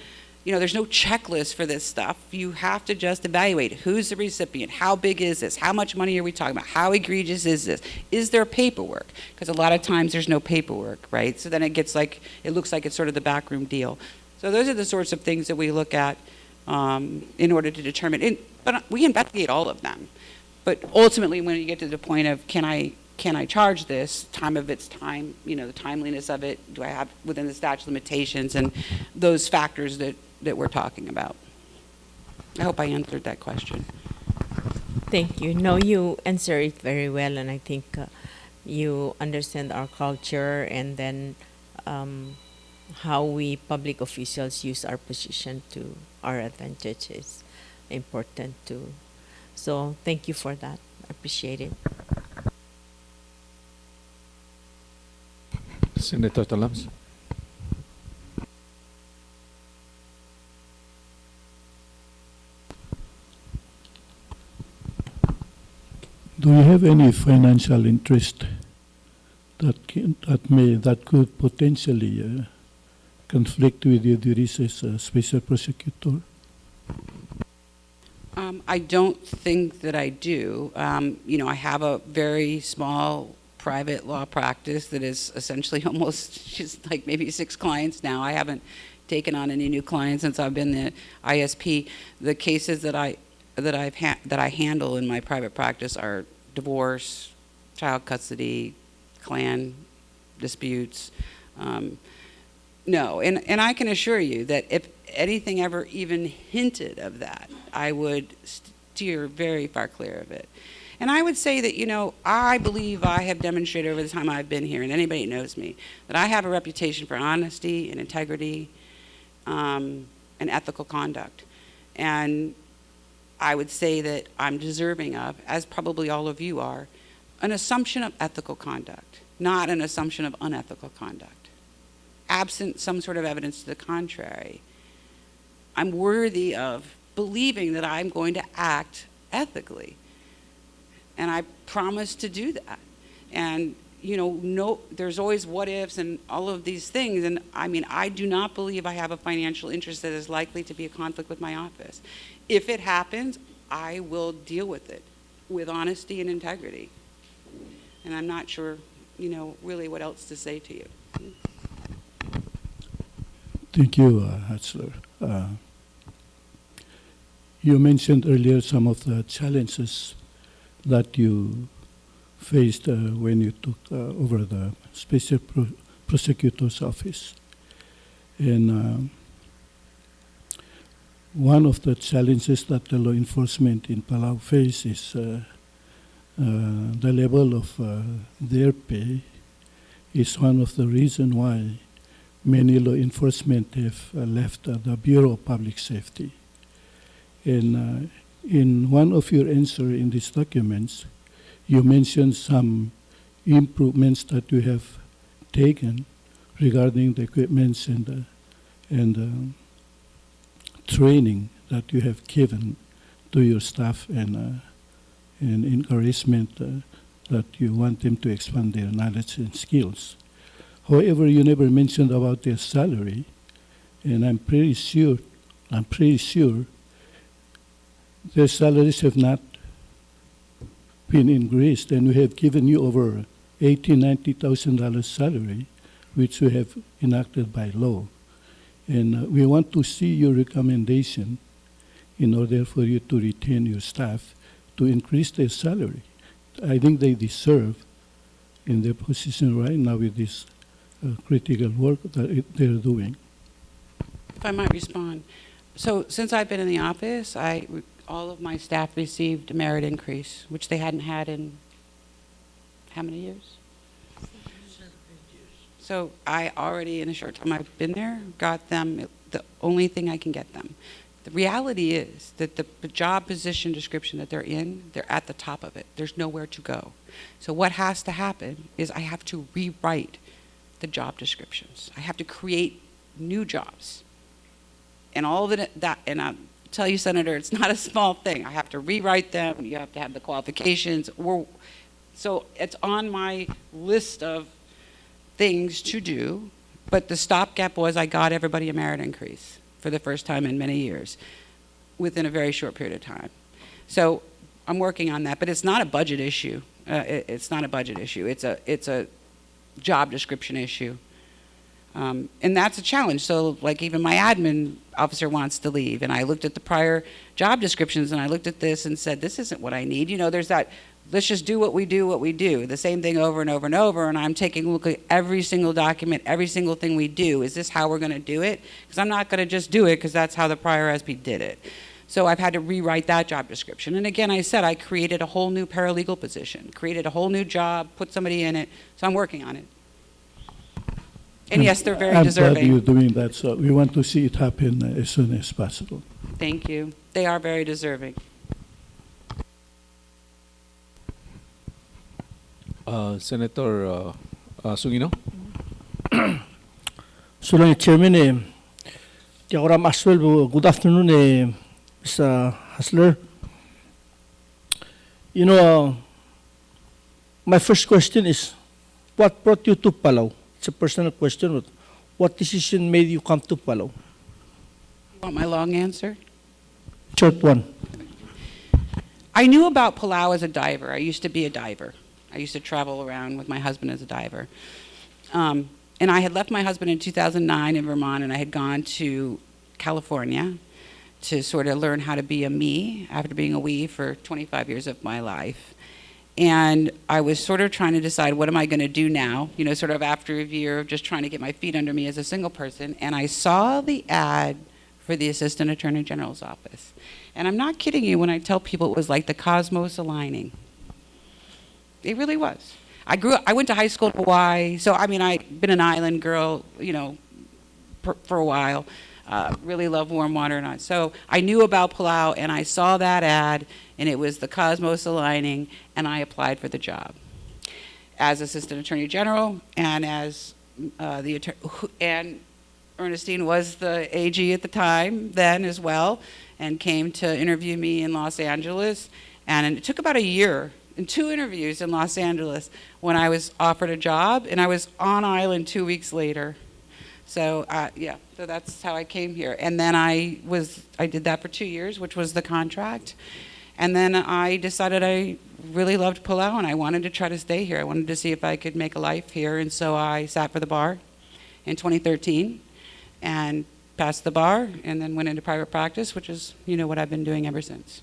checklist for this stuff. You have to just evaluate who's the recipient, how big is this, how much money are we talking about, how egregious is this, is there paperwork? Because a lot of times there's no paperwork, right? So then it looks like it's sort of the backroom deal. So those are the sorts of things that we look at in order to determine, but we investigate all of them. But ultimately, when you get to the point of can I charge this, time of its time, you know, the timeliness of it, do I have within the statute of limitations and those factors that we're talking about. I hope I answered that question. Thank you. No, you answer it very well, and I think you understand our culture and then how we public officials use our position to our advantage is important too. So thank you for that. I appreciate it. Senator Talams. Do you have any financial interest that could potentially conflict with your duties as a special prosecutor? I don't think that I do. You know, I have a very small private law practice that is essentially almost just like maybe 6 clients now. I haven't taken on any new clients since I've been the ISP. The cases that I handle in my private practice are divorce, child custody, clan disputes. No, and I can assure you that if anything ever even hinted of that, I would steer very far clear of it. And I would say that, you know, I believe I have demonstrated over the time I've been here, and anybody who knows me, that I have a reputation for honesty and integrity and ethical conduct. And I would say that I'm deserving of, as probably all of you are, an assumption of ethical conduct, not an assumption of unethical conduct. Absent some sort of evidence to the contrary, I'm worthy of believing that I'm going to act ethically. And I promise to do that. And, you know, no, there's always what ifs and all of these things. And I mean, I do not believe I have a financial interest that is likely to be a conflict with my office. If it happens, I will deal with it with honesty and integrity. And I'm not sure, you know, really what else to say to you. Thank you, Hutzler. You mentioned earlier some of the challenges that you faced when you took over the Special Prosecutor's Office. And one of the challenges that the law enforcement in Palau face is the level of their pay is one of the reasons why many law enforcement have left the Bureau of Public Safety. And in one of your answers in these documents, you mentioned some improvements that you have taken regarding the equipments and training that you have given to your staff and encouragement that you want them to expand their knowledge and skills. However, you never mentioned about their salary, and I'm pretty sure their salaries have not been increased, and we have given you over $80,000-$90,000 salary, which we have enacted by law. And we want to see your recommendation in order for you to retain your staff to increase their salary. I think they deserve in their position right now with this critical work that they're doing. If I might respond. So since I've been in the office, all of my staff received a merit increase, which they hadn't had in how many years? 7 years. So I already, in a short time I've been there, got them the only thing I can get them. The reality is that the job position description that they're in, they're at the top of it. There's nowhere to go. So what has to happen is I have to rewrite the job descriptions. I have to create new jobs. And all of that, and I'll tell you, Senator, it's not a small thing. I have to rewrite them. You have to have the qualifications. So it's on my list of things to do. But the stopgap was I got everybody a merit increase for the first time in many years within a very short period of time. So I'm working on that, but it's not a budget issue. It's not a budget issue. It's a job description issue. And that's a challenge. So like even my admin officer wants to leave, and I looked at the prior job descriptions and I looked at this and said, this isn't what I need. You know, there's that, let's just do what we do, the same thing over and over and over, and I'm taking a look at every single document, every single thing we do. Is this how we're going to do it? Because I'm not going to just do it because that's how the prior SB did it. So I've had to rewrite that job description. And again, I said I created a whole new paralegal position, created a whole new job, put somebody in it, so I'm working on it. And yes, they're very I'm deserving. glad you're doing that, so we want to see it happen as soon as possible. Thank you. They are very deserving. Senator Sungino? So lang, Chairman, Tiagoram Aswell, good afternoon, Ms. Hutzler. You know, my first question is, what brought you to Palau? It's a personal question, but what decision made you come to Palau? You want my long answer? Short one. I knew about Palau as a diver. I used to be a diver. I used to travel around with my husband as a diver. And I had left my husband in 2009 in Vermont, and I had gone to California to sort of learn how to be a me after being a we for 25 years of my life. And I was sort of trying to decide, what am I going to do now? You know, sort of after a year of just trying to get my feet under me as a single person. And I saw the ad for the Assistant Attorney General's office. And I'm not kidding you when I tell people it was like the cosmos aligning. It really was. I went to high school in Hawaii, so I mean, I've been an island girl, you know, for a while. Really love warm water and all. So I knew about Palau, and I saw that ad, and it was the cosmos aligning, and I applied for the job as Assistant Attorney General, and as the attorney, and Ernestine was the AG at the time then as well, and came to interview me in Los Angeles, and it took about a year and 2 interviews in Los Angeles when I was offered a job, and I was on island 2 weeks later. So yeah, so that's how I came here. And then I did that for 2 years, which was the contract. And then I decided I really loved Palau, and I wanted to try to stay here. I wanted to see if I could make a life here, and so I sat for the bar in 2013 and passed the bar, and then went into private practice, which is, you know, what I've been doing ever since.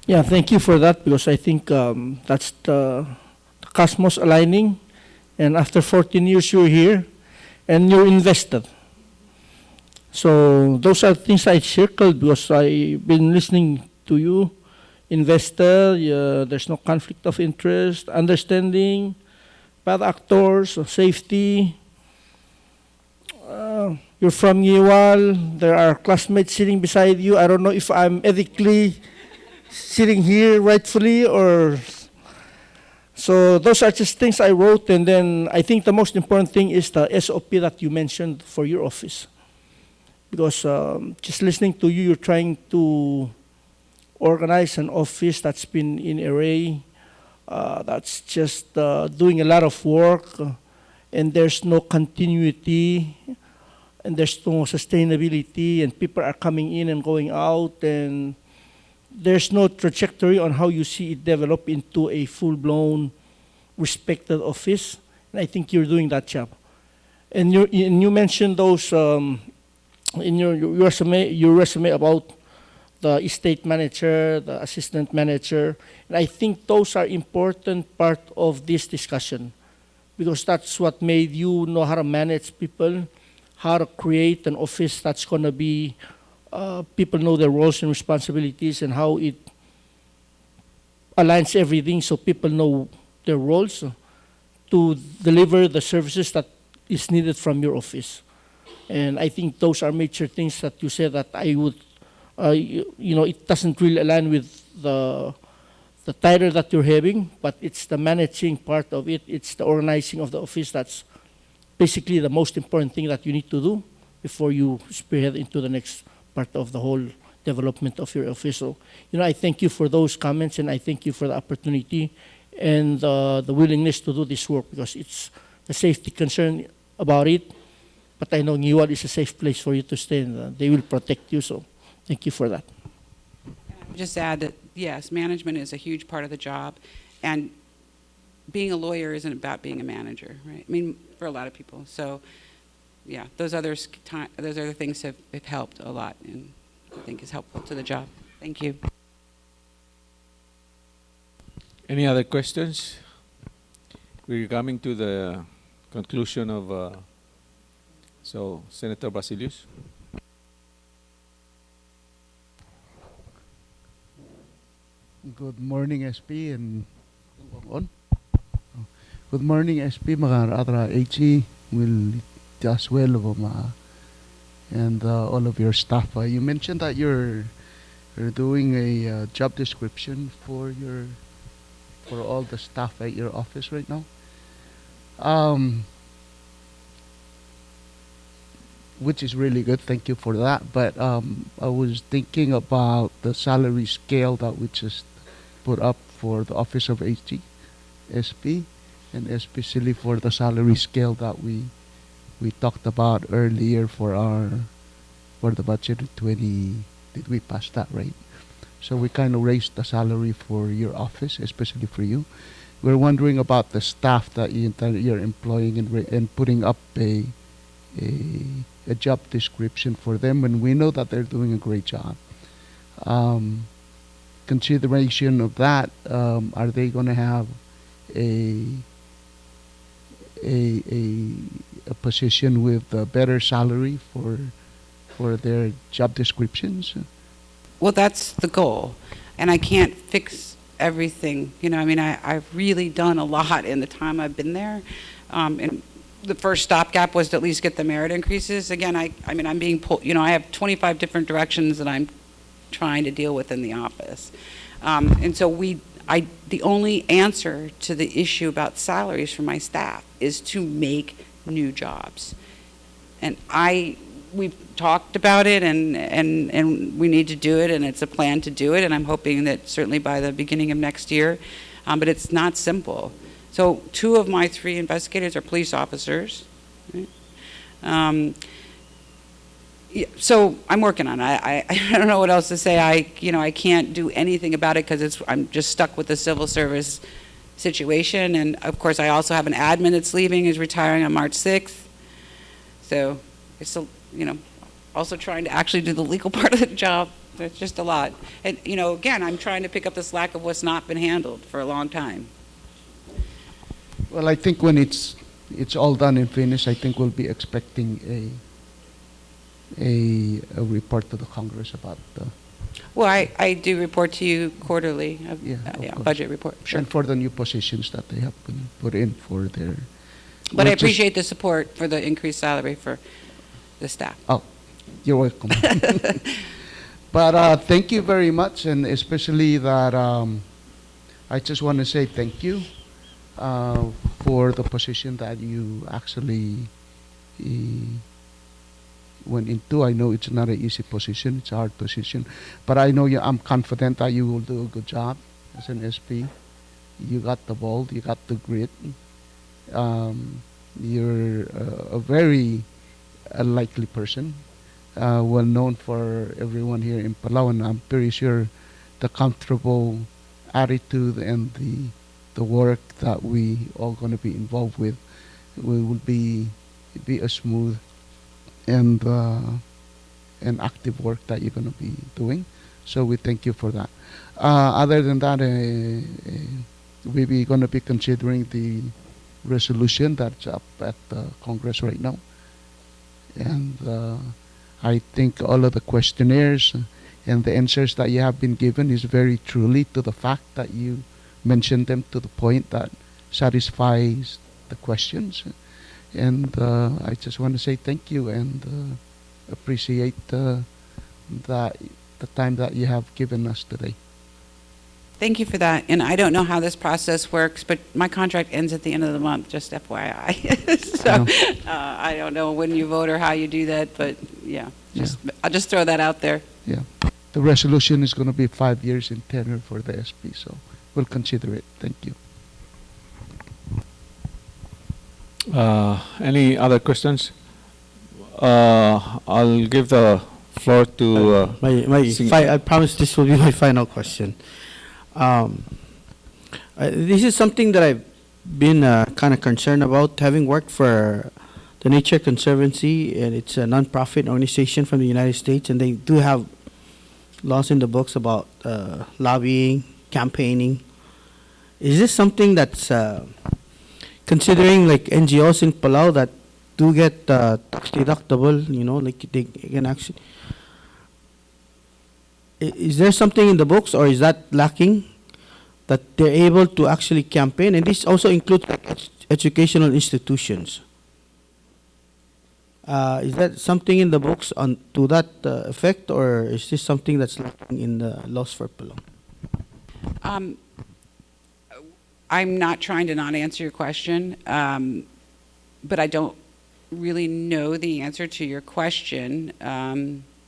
Yeah, thank you for that, because I think that's the cosmos aligning. And after 14 years, you're here, and you're invested. So those are things I circled, because I've been listening to you. Investor, there's no conflict of interest, understanding, bad actors, safety. You're from Yewal. There are classmates sitting beside you. I don't know if I'm ethically sitting here rightfully, or so those are just things I wrote. And then I think the most important thing is the SOP that you mentioned for your office, because just listening to you, you're trying to organize an office that's been in array, that's just doing a lot of work, and there's no continuity, and there's no sustainability, and people are coming in and going out, and there's no trajectory on how you see it develop into a full-blown, respected office. And I think you're doing that job. And you mentioned those in your resume about the estate manager, the assistant manager. And I think those are important part of this discussion, because that's what made you know how to manage people, how to create an office that's going to be people know their roles and responsibilities, and how it aligns everything so people know their roles to deliver the services that is needed from your office. And I think those are major things that you said that I would, it doesn't really align with the title that you're having, but it's the managing part of it. It's the organizing of the office that's basically the most important thing that you need to do before you spearhead into the next part of the whole development of your office. So, I thank you for those comments, and I thank you for the opportunity and the willingness to do this work, because it's a safety concern about it. But I know Newell is a safe place for you to stay, and they will protect you. So thank you for that. Just add that, yes, management is a huge part of the job, and being a lawyer isn't about being a manager, right? I mean, for a lot of people. So, yeah, those other things have helped a lot, and I think is helpful to the job. Thank you. Any other questions? We're coming to the conclusion of, so Senator Basilius. Good morning, SP, and good morning, SP. Mga HE will just well and all of your staff. You mentioned that you're doing a job description for all the staff at your office right now, which is really good. Thank you for that. But I was thinking about the salary scale that we just put up for the Office of HG, SP, and especially for the salary scale that we talked about earlier for the budget 20. Did we pass that, right? So we kind of raised the salary for your office, especially for you. We're wondering about the staff that you're employing and putting up a job description for them, and we know that they're doing a great job. Consideration of that, are they going to have a position with a better salary for their job descriptions? Well, that's the goal, and I can't fix everything. I've really done a lot in the time I've been there. And the first stopgap was to at least get the merit increases. Again, I'm being pulled. I have 25 different directions that I'm trying to deal with in the office, and so the only answer to the issue about salaries for my staff is to make new jobs, and we've talked about it, and we need to do it, and it's a plan to do it, and I'm hoping that certainly by the beginning of next year, but it's not simple. So 2 of my 3 investigators are police officers, right? So I'm working on it. I don't know what else to say. I can't do anything about it because I'm just stuck with the civil service situation, and of course I also have an admin that's leaving, who's retiring on March 6th. So it's also trying to actually do the legal part of the job. It's just a lot. And, again, I'm trying to pick up the slack of what's not been handled for a long time. Well, I think when it's all done and finished, I think we'll be expecting a report to the Congress about the... Well, I do report to you quarterly, budget report, sure. And for the new positions that they have been put in for their... But I appreciate the support for the increased salary for the staff. Oh, you're welcome. But thank you very much, and especially that I just want to say thank you for the position that you actually went into. I know it's not an easy position, it's a hard position, but I know I'm confident that you will do a good job as an SP. You got the ball, you got the grit. You're a very likely person, well known for everyone here in Palau, and I'm pretty sure the comfortable attitude and the work that we all going to be involved with will be a smooth and active work that you're going to be doing. So we thank you for that. Other than that, we're going to be considering the resolution that's up at Congress right now. And I think all of the questionnaires and the answers that you have been given is very truly to the fact that you mentioned them to the point that satisfies the questions. And I just want to say thank you and appreciate that the time that you have given us today. Thank you for that. And I don't know how this process works, but my contract ends at the end of the month, just FYI. So I don't know when you vote or how you do that, but yeah, I'll just throw that out there. Yeah. The resolution is going to be 5 years in tenure for the SP, so we'll consider it. Thank you. Any other questions? I'll give the floor to I promise this will be my final question. This is something that I've been kind of concerned about, having worked for the Nature Conservancy, and it's a non-profit organization from the United States, and they do have laws in the books about lobbying, campaigning. Is this something that's considering like NGOs in Palau that do get tax deductible, you know, like they can actually, is there something in the books, or is that lacking, that they're able to actually campaign? And this also includes like educational institutions. Is that something in the books on to that effect, or is this something that's lacking in the laws for Palau? I'm not trying to not answer your question, but I don't really know the answer to your question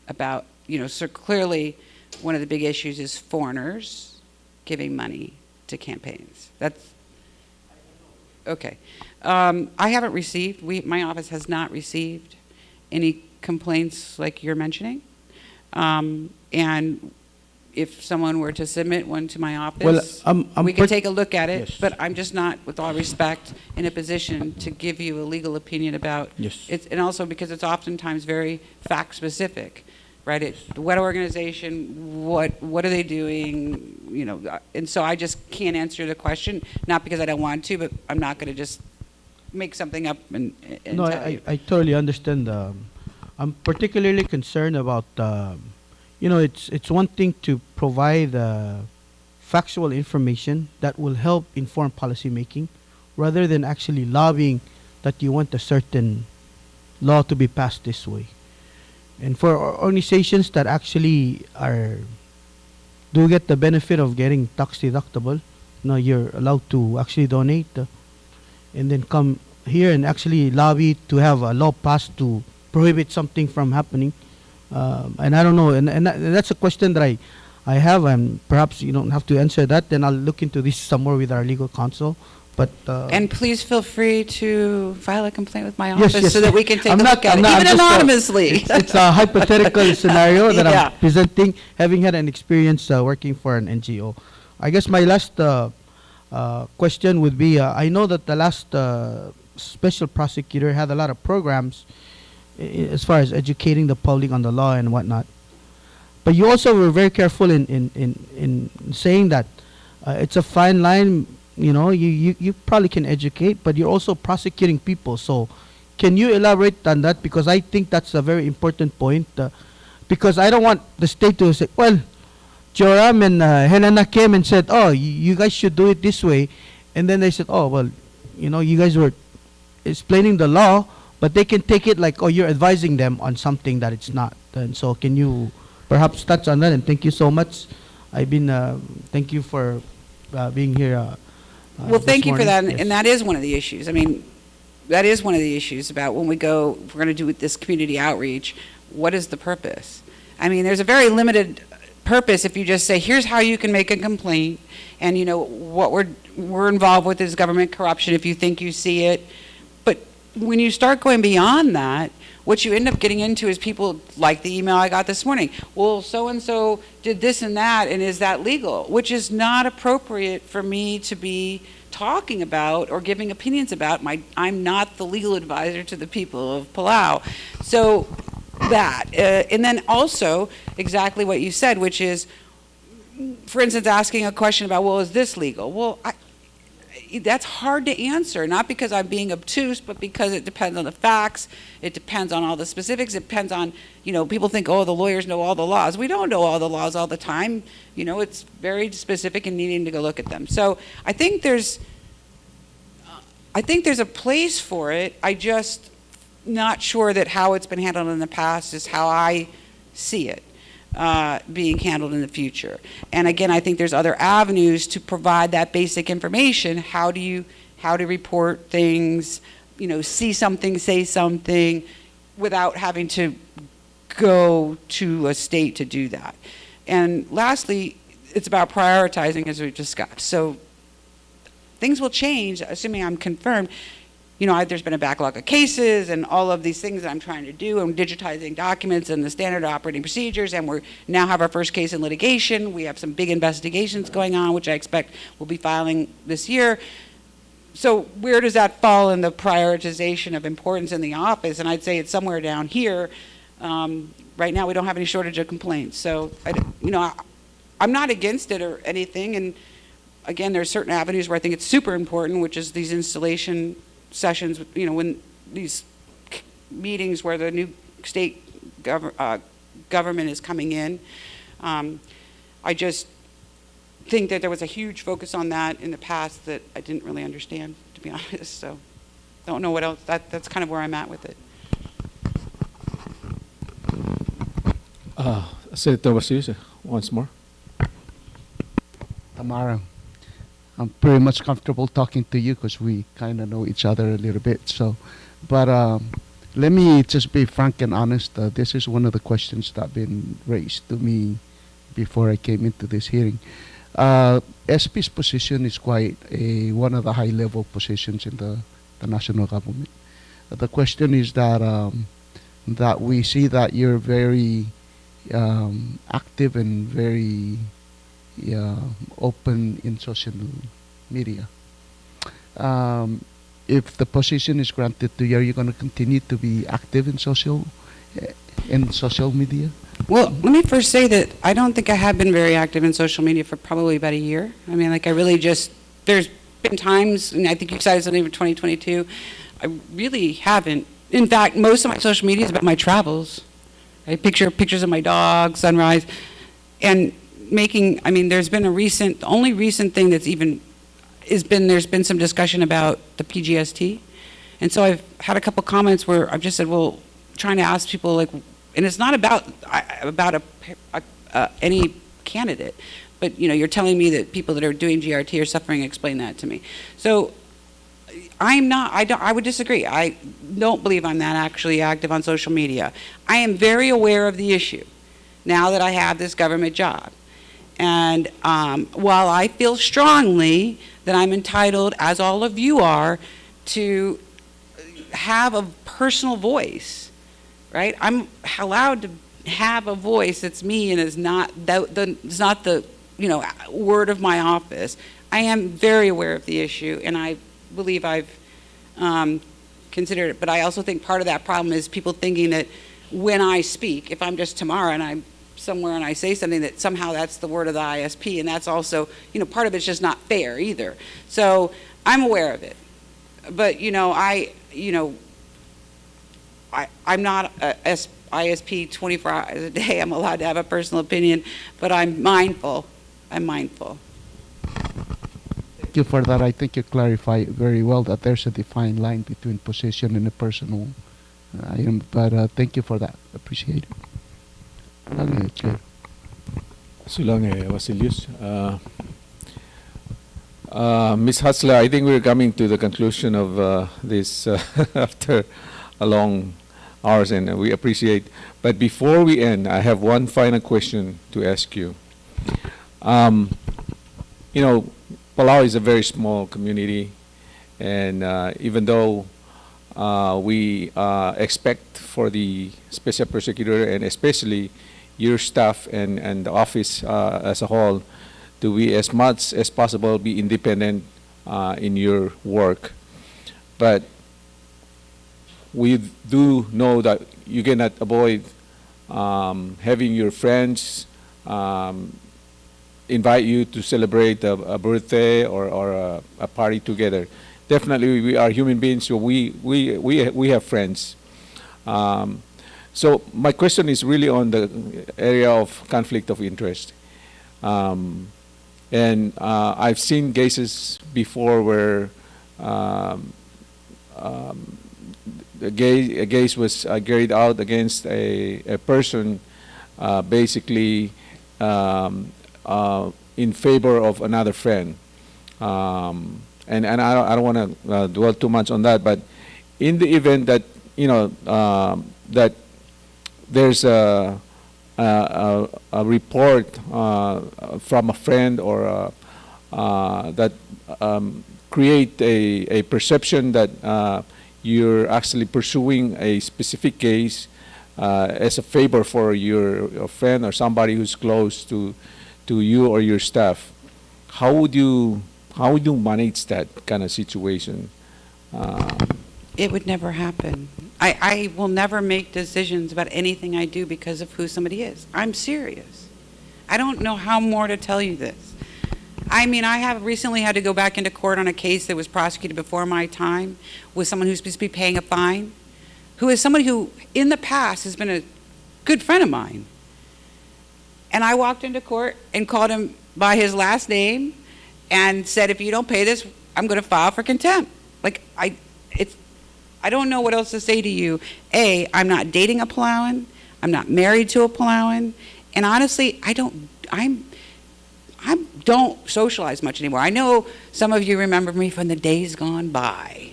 about, you know, so clearly one of the big issues is foreigners giving money to campaigns. That's okay. I haven't received, my office has not received any complaints like you're mentioning. And if someone were to submit one to my office, we could take a look at it, yes. But I'm just not, with all respect, in a position to give you a legal opinion about it. And also because it's oftentimes very fact-specific, right? It's what organization, what are they doing, you know, and so I just can't answer the question, not because I don't want to, but I'm not going to just make something up and No, tell you. I totally understand. I'm particularly concerned about, you know, it's one thing to provide factual information that will help inform policy making, rather than actually lobbying that you want a certain law to be passed this way. And for organizations that actually do get the benefit of getting tax deductible, you know, you're allowed to actually donate and then come here and actually lobby to have a law passed to prohibit something from happening. And I don't know, and that's a question that I have, and perhaps you don't have to answer that. Then I'll look into this some more with our legal counsel. But And please feel free to file a complaint with my Yes, office yes. so that we can take I'm a not- look at I'm it, not- I'm even just, anonymously. it's a hypothetical scenario that Yeah. I'm presenting, having had an experience working for an NGO. I guess my last question would be, I know that the last special prosecutor had a lot of programs as far as educating the public on the law and whatnot. But you also were very careful in saying that it's a fine line. You know, you probably can educate, but you're also prosecuting people. So can you elaborate on that? Because I think that's a very important point. Because I don't want the state to say, well, Joram and Helena came and said, oh, you guys should do it this way. And then they said, oh, well, you know, you guys were explaining the law, but they can take it like, oh, you're advising them on something that it's not. And so can you perhaps touch on that? And thank you so much. Thank you for being here. Well, thank you for that, Yes. and that is one of the issues. I mean, that is one of the issues about when we go, if we're going to do this community outreach, what is the purpose? I mean, there's a very limited purpose if you just say, here's how you can make a complaint, and you know, what we're involved with is government corruption if you think you see it. But when you start going beyond that, what you end up getting into is people like the email I got this morning. Well, so-and-so did this and that, and is that legal? Which is not appropriate for me to be talking about or giving opinions about. I'm not the legal advisor to the people of Palau. So that, and then also exactly what you said, which is, for instance, asking a question about, well, is this legal? Well, that's hard to answer, not because I'm being obtuse, but because it depends on the facts, it depends on all the specifics, it depends on, you know, people think, oh, the lawyers know all the laws. We don't know all the laws all the time. You know, it's very specific and needing to go look at them. So I think there's, I think there's a place for it. I just not sure that how it's been handled in the past is how I see it being handled in the future. And again, I think there's other avenues to provide that basic information. How to report things, see something, say something, without having to go to a state to do that. And lastly, it's about prioritizing, as we've discussed. So things will change, assuming I'm confirmed. There's been a backlog of cases and all of these things that I'm trying to do, and digitizing documents and the standard operating procedures, and we now have our first case in litigation. We have some big investigations going on, which I expect we'll be filing this year. So where does that fall in the prioritization of importance in the office? And I'd say it's somewhere down here. Right now, we don't have any shortage of complaints. So, I'm not against it or anything. And again, there are certain avenues where I think it's super important, which is these installation sessions, when these meetings where the new state government is coming in. I just think that there was a huge focus on that in the past that I didn't really understand, to be honest. So don't know what else. That's kind of where I'm at with it. Senator Basilio, once more. Tamara, I'm pretty much comfortable talking to you because we kind of know each other a little bit. So, but let me just be frank and honest. This is one of the questions that have been raised to me before I came into this hearing. SP's position is quite one of the high-level positions in the national government. The question is that that we see that you're very active and very open in social media. If the position is granted to you, are you going to continue to be active in social media? Well, let me first say that I don't think I have been very active in social media for probably about a year. I mean, I really just, there's been times, and I think you cited something for 2022, I really haven't. In fact, most of my social media is about my travels. I pictures of my dog, sunrise, and there's been the only recent thing that's even, there's been some discussion about the PGST. And so I've had a couple comments where I've just said, well, trying to ask people, and it's not about any candidate, but you're telling me that people that are doing GRT are suffering. Explain that to me. So I would disagree. I don't believe I'm that actually active on social media. I am very aware of the issue now that I have this government job. And while I feel strongly that I'm entitled, as all of you are, to have a personal voice, right? I'm allowed to have a voice that's me and is not the word of my office. I am very aware of the issue, and I believe I've considered it. But I also think part of that problem is people thinking that when I speak, if I'm just Tamara and I'm somewhere and I say something, that somehow that's the word of the ISP, and that's also, part of it's just not fair either. So I'm aware of it. But, I'm not a ISP 24 hours a day. I'm allowed to have a personal opinion, but I'm mindful. Thank you for that. I think you clarify very well that there's a defined line between position and a personal item. But thank you for that. Appreciate it. Chair. Sulang Vasilius. Ms. Hutzler, I think we're coming to the conclusion of this after a long hours, and we appreciate. But before we end, I have one final question to ask you. Palau is a very small community, and even though we expect for the Special Prosecutor and especially your staff and the office as a whole to be as much as possible be independent in your work. But we do know that you cannot avoid having your friends invite you to celebrate a birthday or a party together. Definitely, we are human beings, so we have friends. So my question is really on the area of conflict of interest. And I've seen cases before where a case was carried out against a person basically in favor of another friend. And I don't want to dwell too much on that, but in the event that, that there's a report from a friend or that create a perception that you're actually pursuing a specific case as a favor for your friend or somebody who's close to you or your staff, how would you manage that kind of situation? It would never happen. I will never make decisions about anything I do because of who somebody is. I'm serious. I don't know how more to tell you this. I mean, I have recently had to go back into court on a case that was prosecuted before my time with someone who's supposed to be paying a fine, who is somebody who in the past has been a good friend of mine. And I walked into court and called him by his last name and said, if you don't pay this, I'm going to file for contempt. Like, I don't know what else to say to you. A, I'm not dating a Palawan. I'm not married to a Palawan. And honestly, I don't socialize much anymore. I know some of you remember me from the days gone by.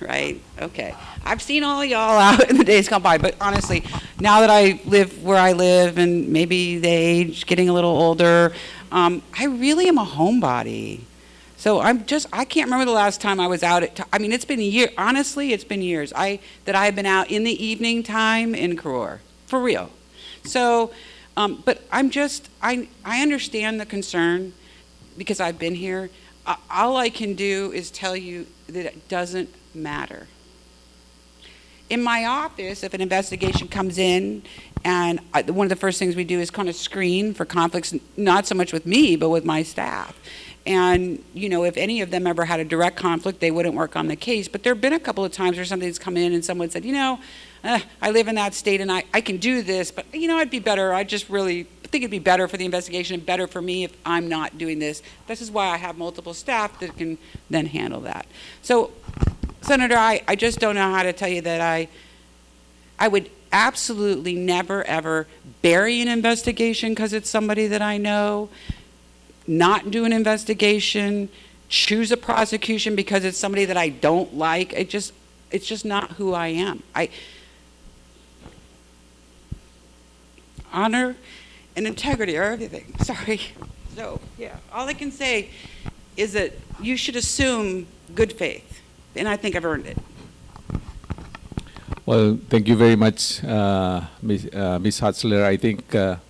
Right? Okay. I've seen all y'all out in the days gone by, but honestly, now that I live where I live and maybe the age getting a little older, I really am a homebody. So I can't remember the last time I was out I mean, it's been years. Honestly, it's been years that I have been out in the evening time in Karor, for real. So, but I understand the concern because I've been here. All I can do is tell you that it doesn't matter. In my office, if an investigation comes in, and one of the first things we do is kind of screen for conflicts, not so much with me, but with my staff. And, if any of them ever had a direct conflict, they wouldn't work on the case. But there have been a couple of times where something's come in and someone said, I live in that state and I can do this, but, I'd be better. I just really think it'd be better for the investigation and better for me if I'm not doing this. This is why I have multiple staff that can then handle that. So, Senator, I just don't know how to tell you that I would absolutely never, ever bury an investigation because it's somebody that I know, not do an investigation, choose a prosecution because it's somebody that I don't like. It's just not who I am. Honor and integrity are everything. Sorry. So, yeah, all I can say is that you should assume good faith. And I think I've earned it. Well, thank you very much, Ms. Hutzler. I think the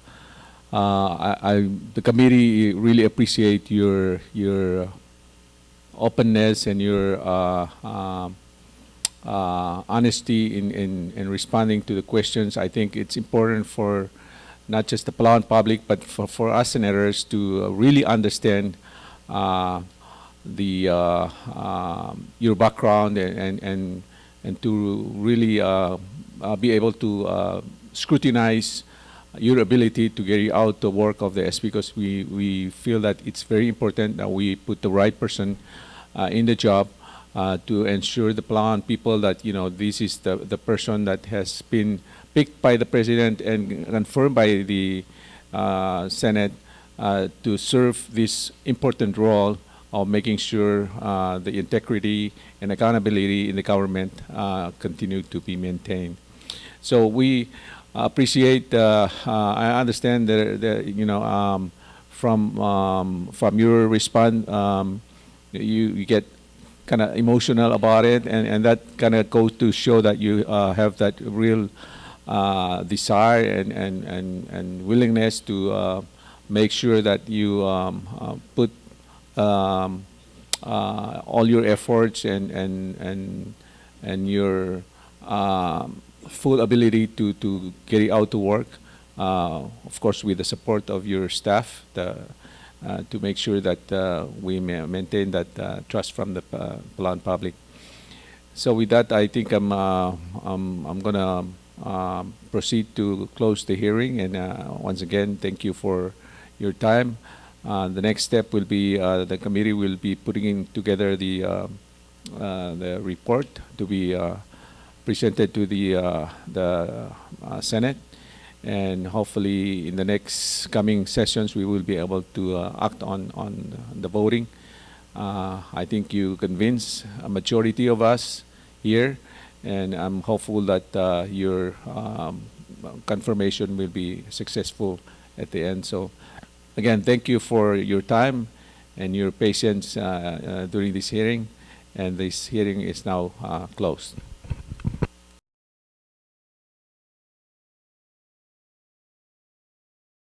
committee really appreciate your openness and your honesty in responding to the questions. I think it's important for not just the Palawan public, but for us senators to really understand your background and to really be able to scrutinize your ability to carry out the work of the S, because we feel that it's very important that we put the right person in the job to ensure the Palawan people that this is the person that has been picked by the President and confirmed by the Senate to serve this important role of making sure the integrity and accountability in the government continue to be maintained. So we appreciate. I understand that from your response, you get kind of emotional about it, and that kind of goes to show that you have that real desire and willingness to make sure that you put all your efforts and your full ability to carry out the work, of course with the support of your staff, to make sure that we maintain that trust from the Palawan public. So with that, I think I'm gonna proceed to close the hearing, and once again, thank you for your time. The next step will be the committee will be putting together the the report to be presented to the Senate, and hopefully in the next coming sessions we will be able to act on the voting. I think you convince a majority of us here, and I'm hopeful that your confirmation will be successful at the end. So again, thank you for your time and your patience during this hearing, and this hearing is now closed.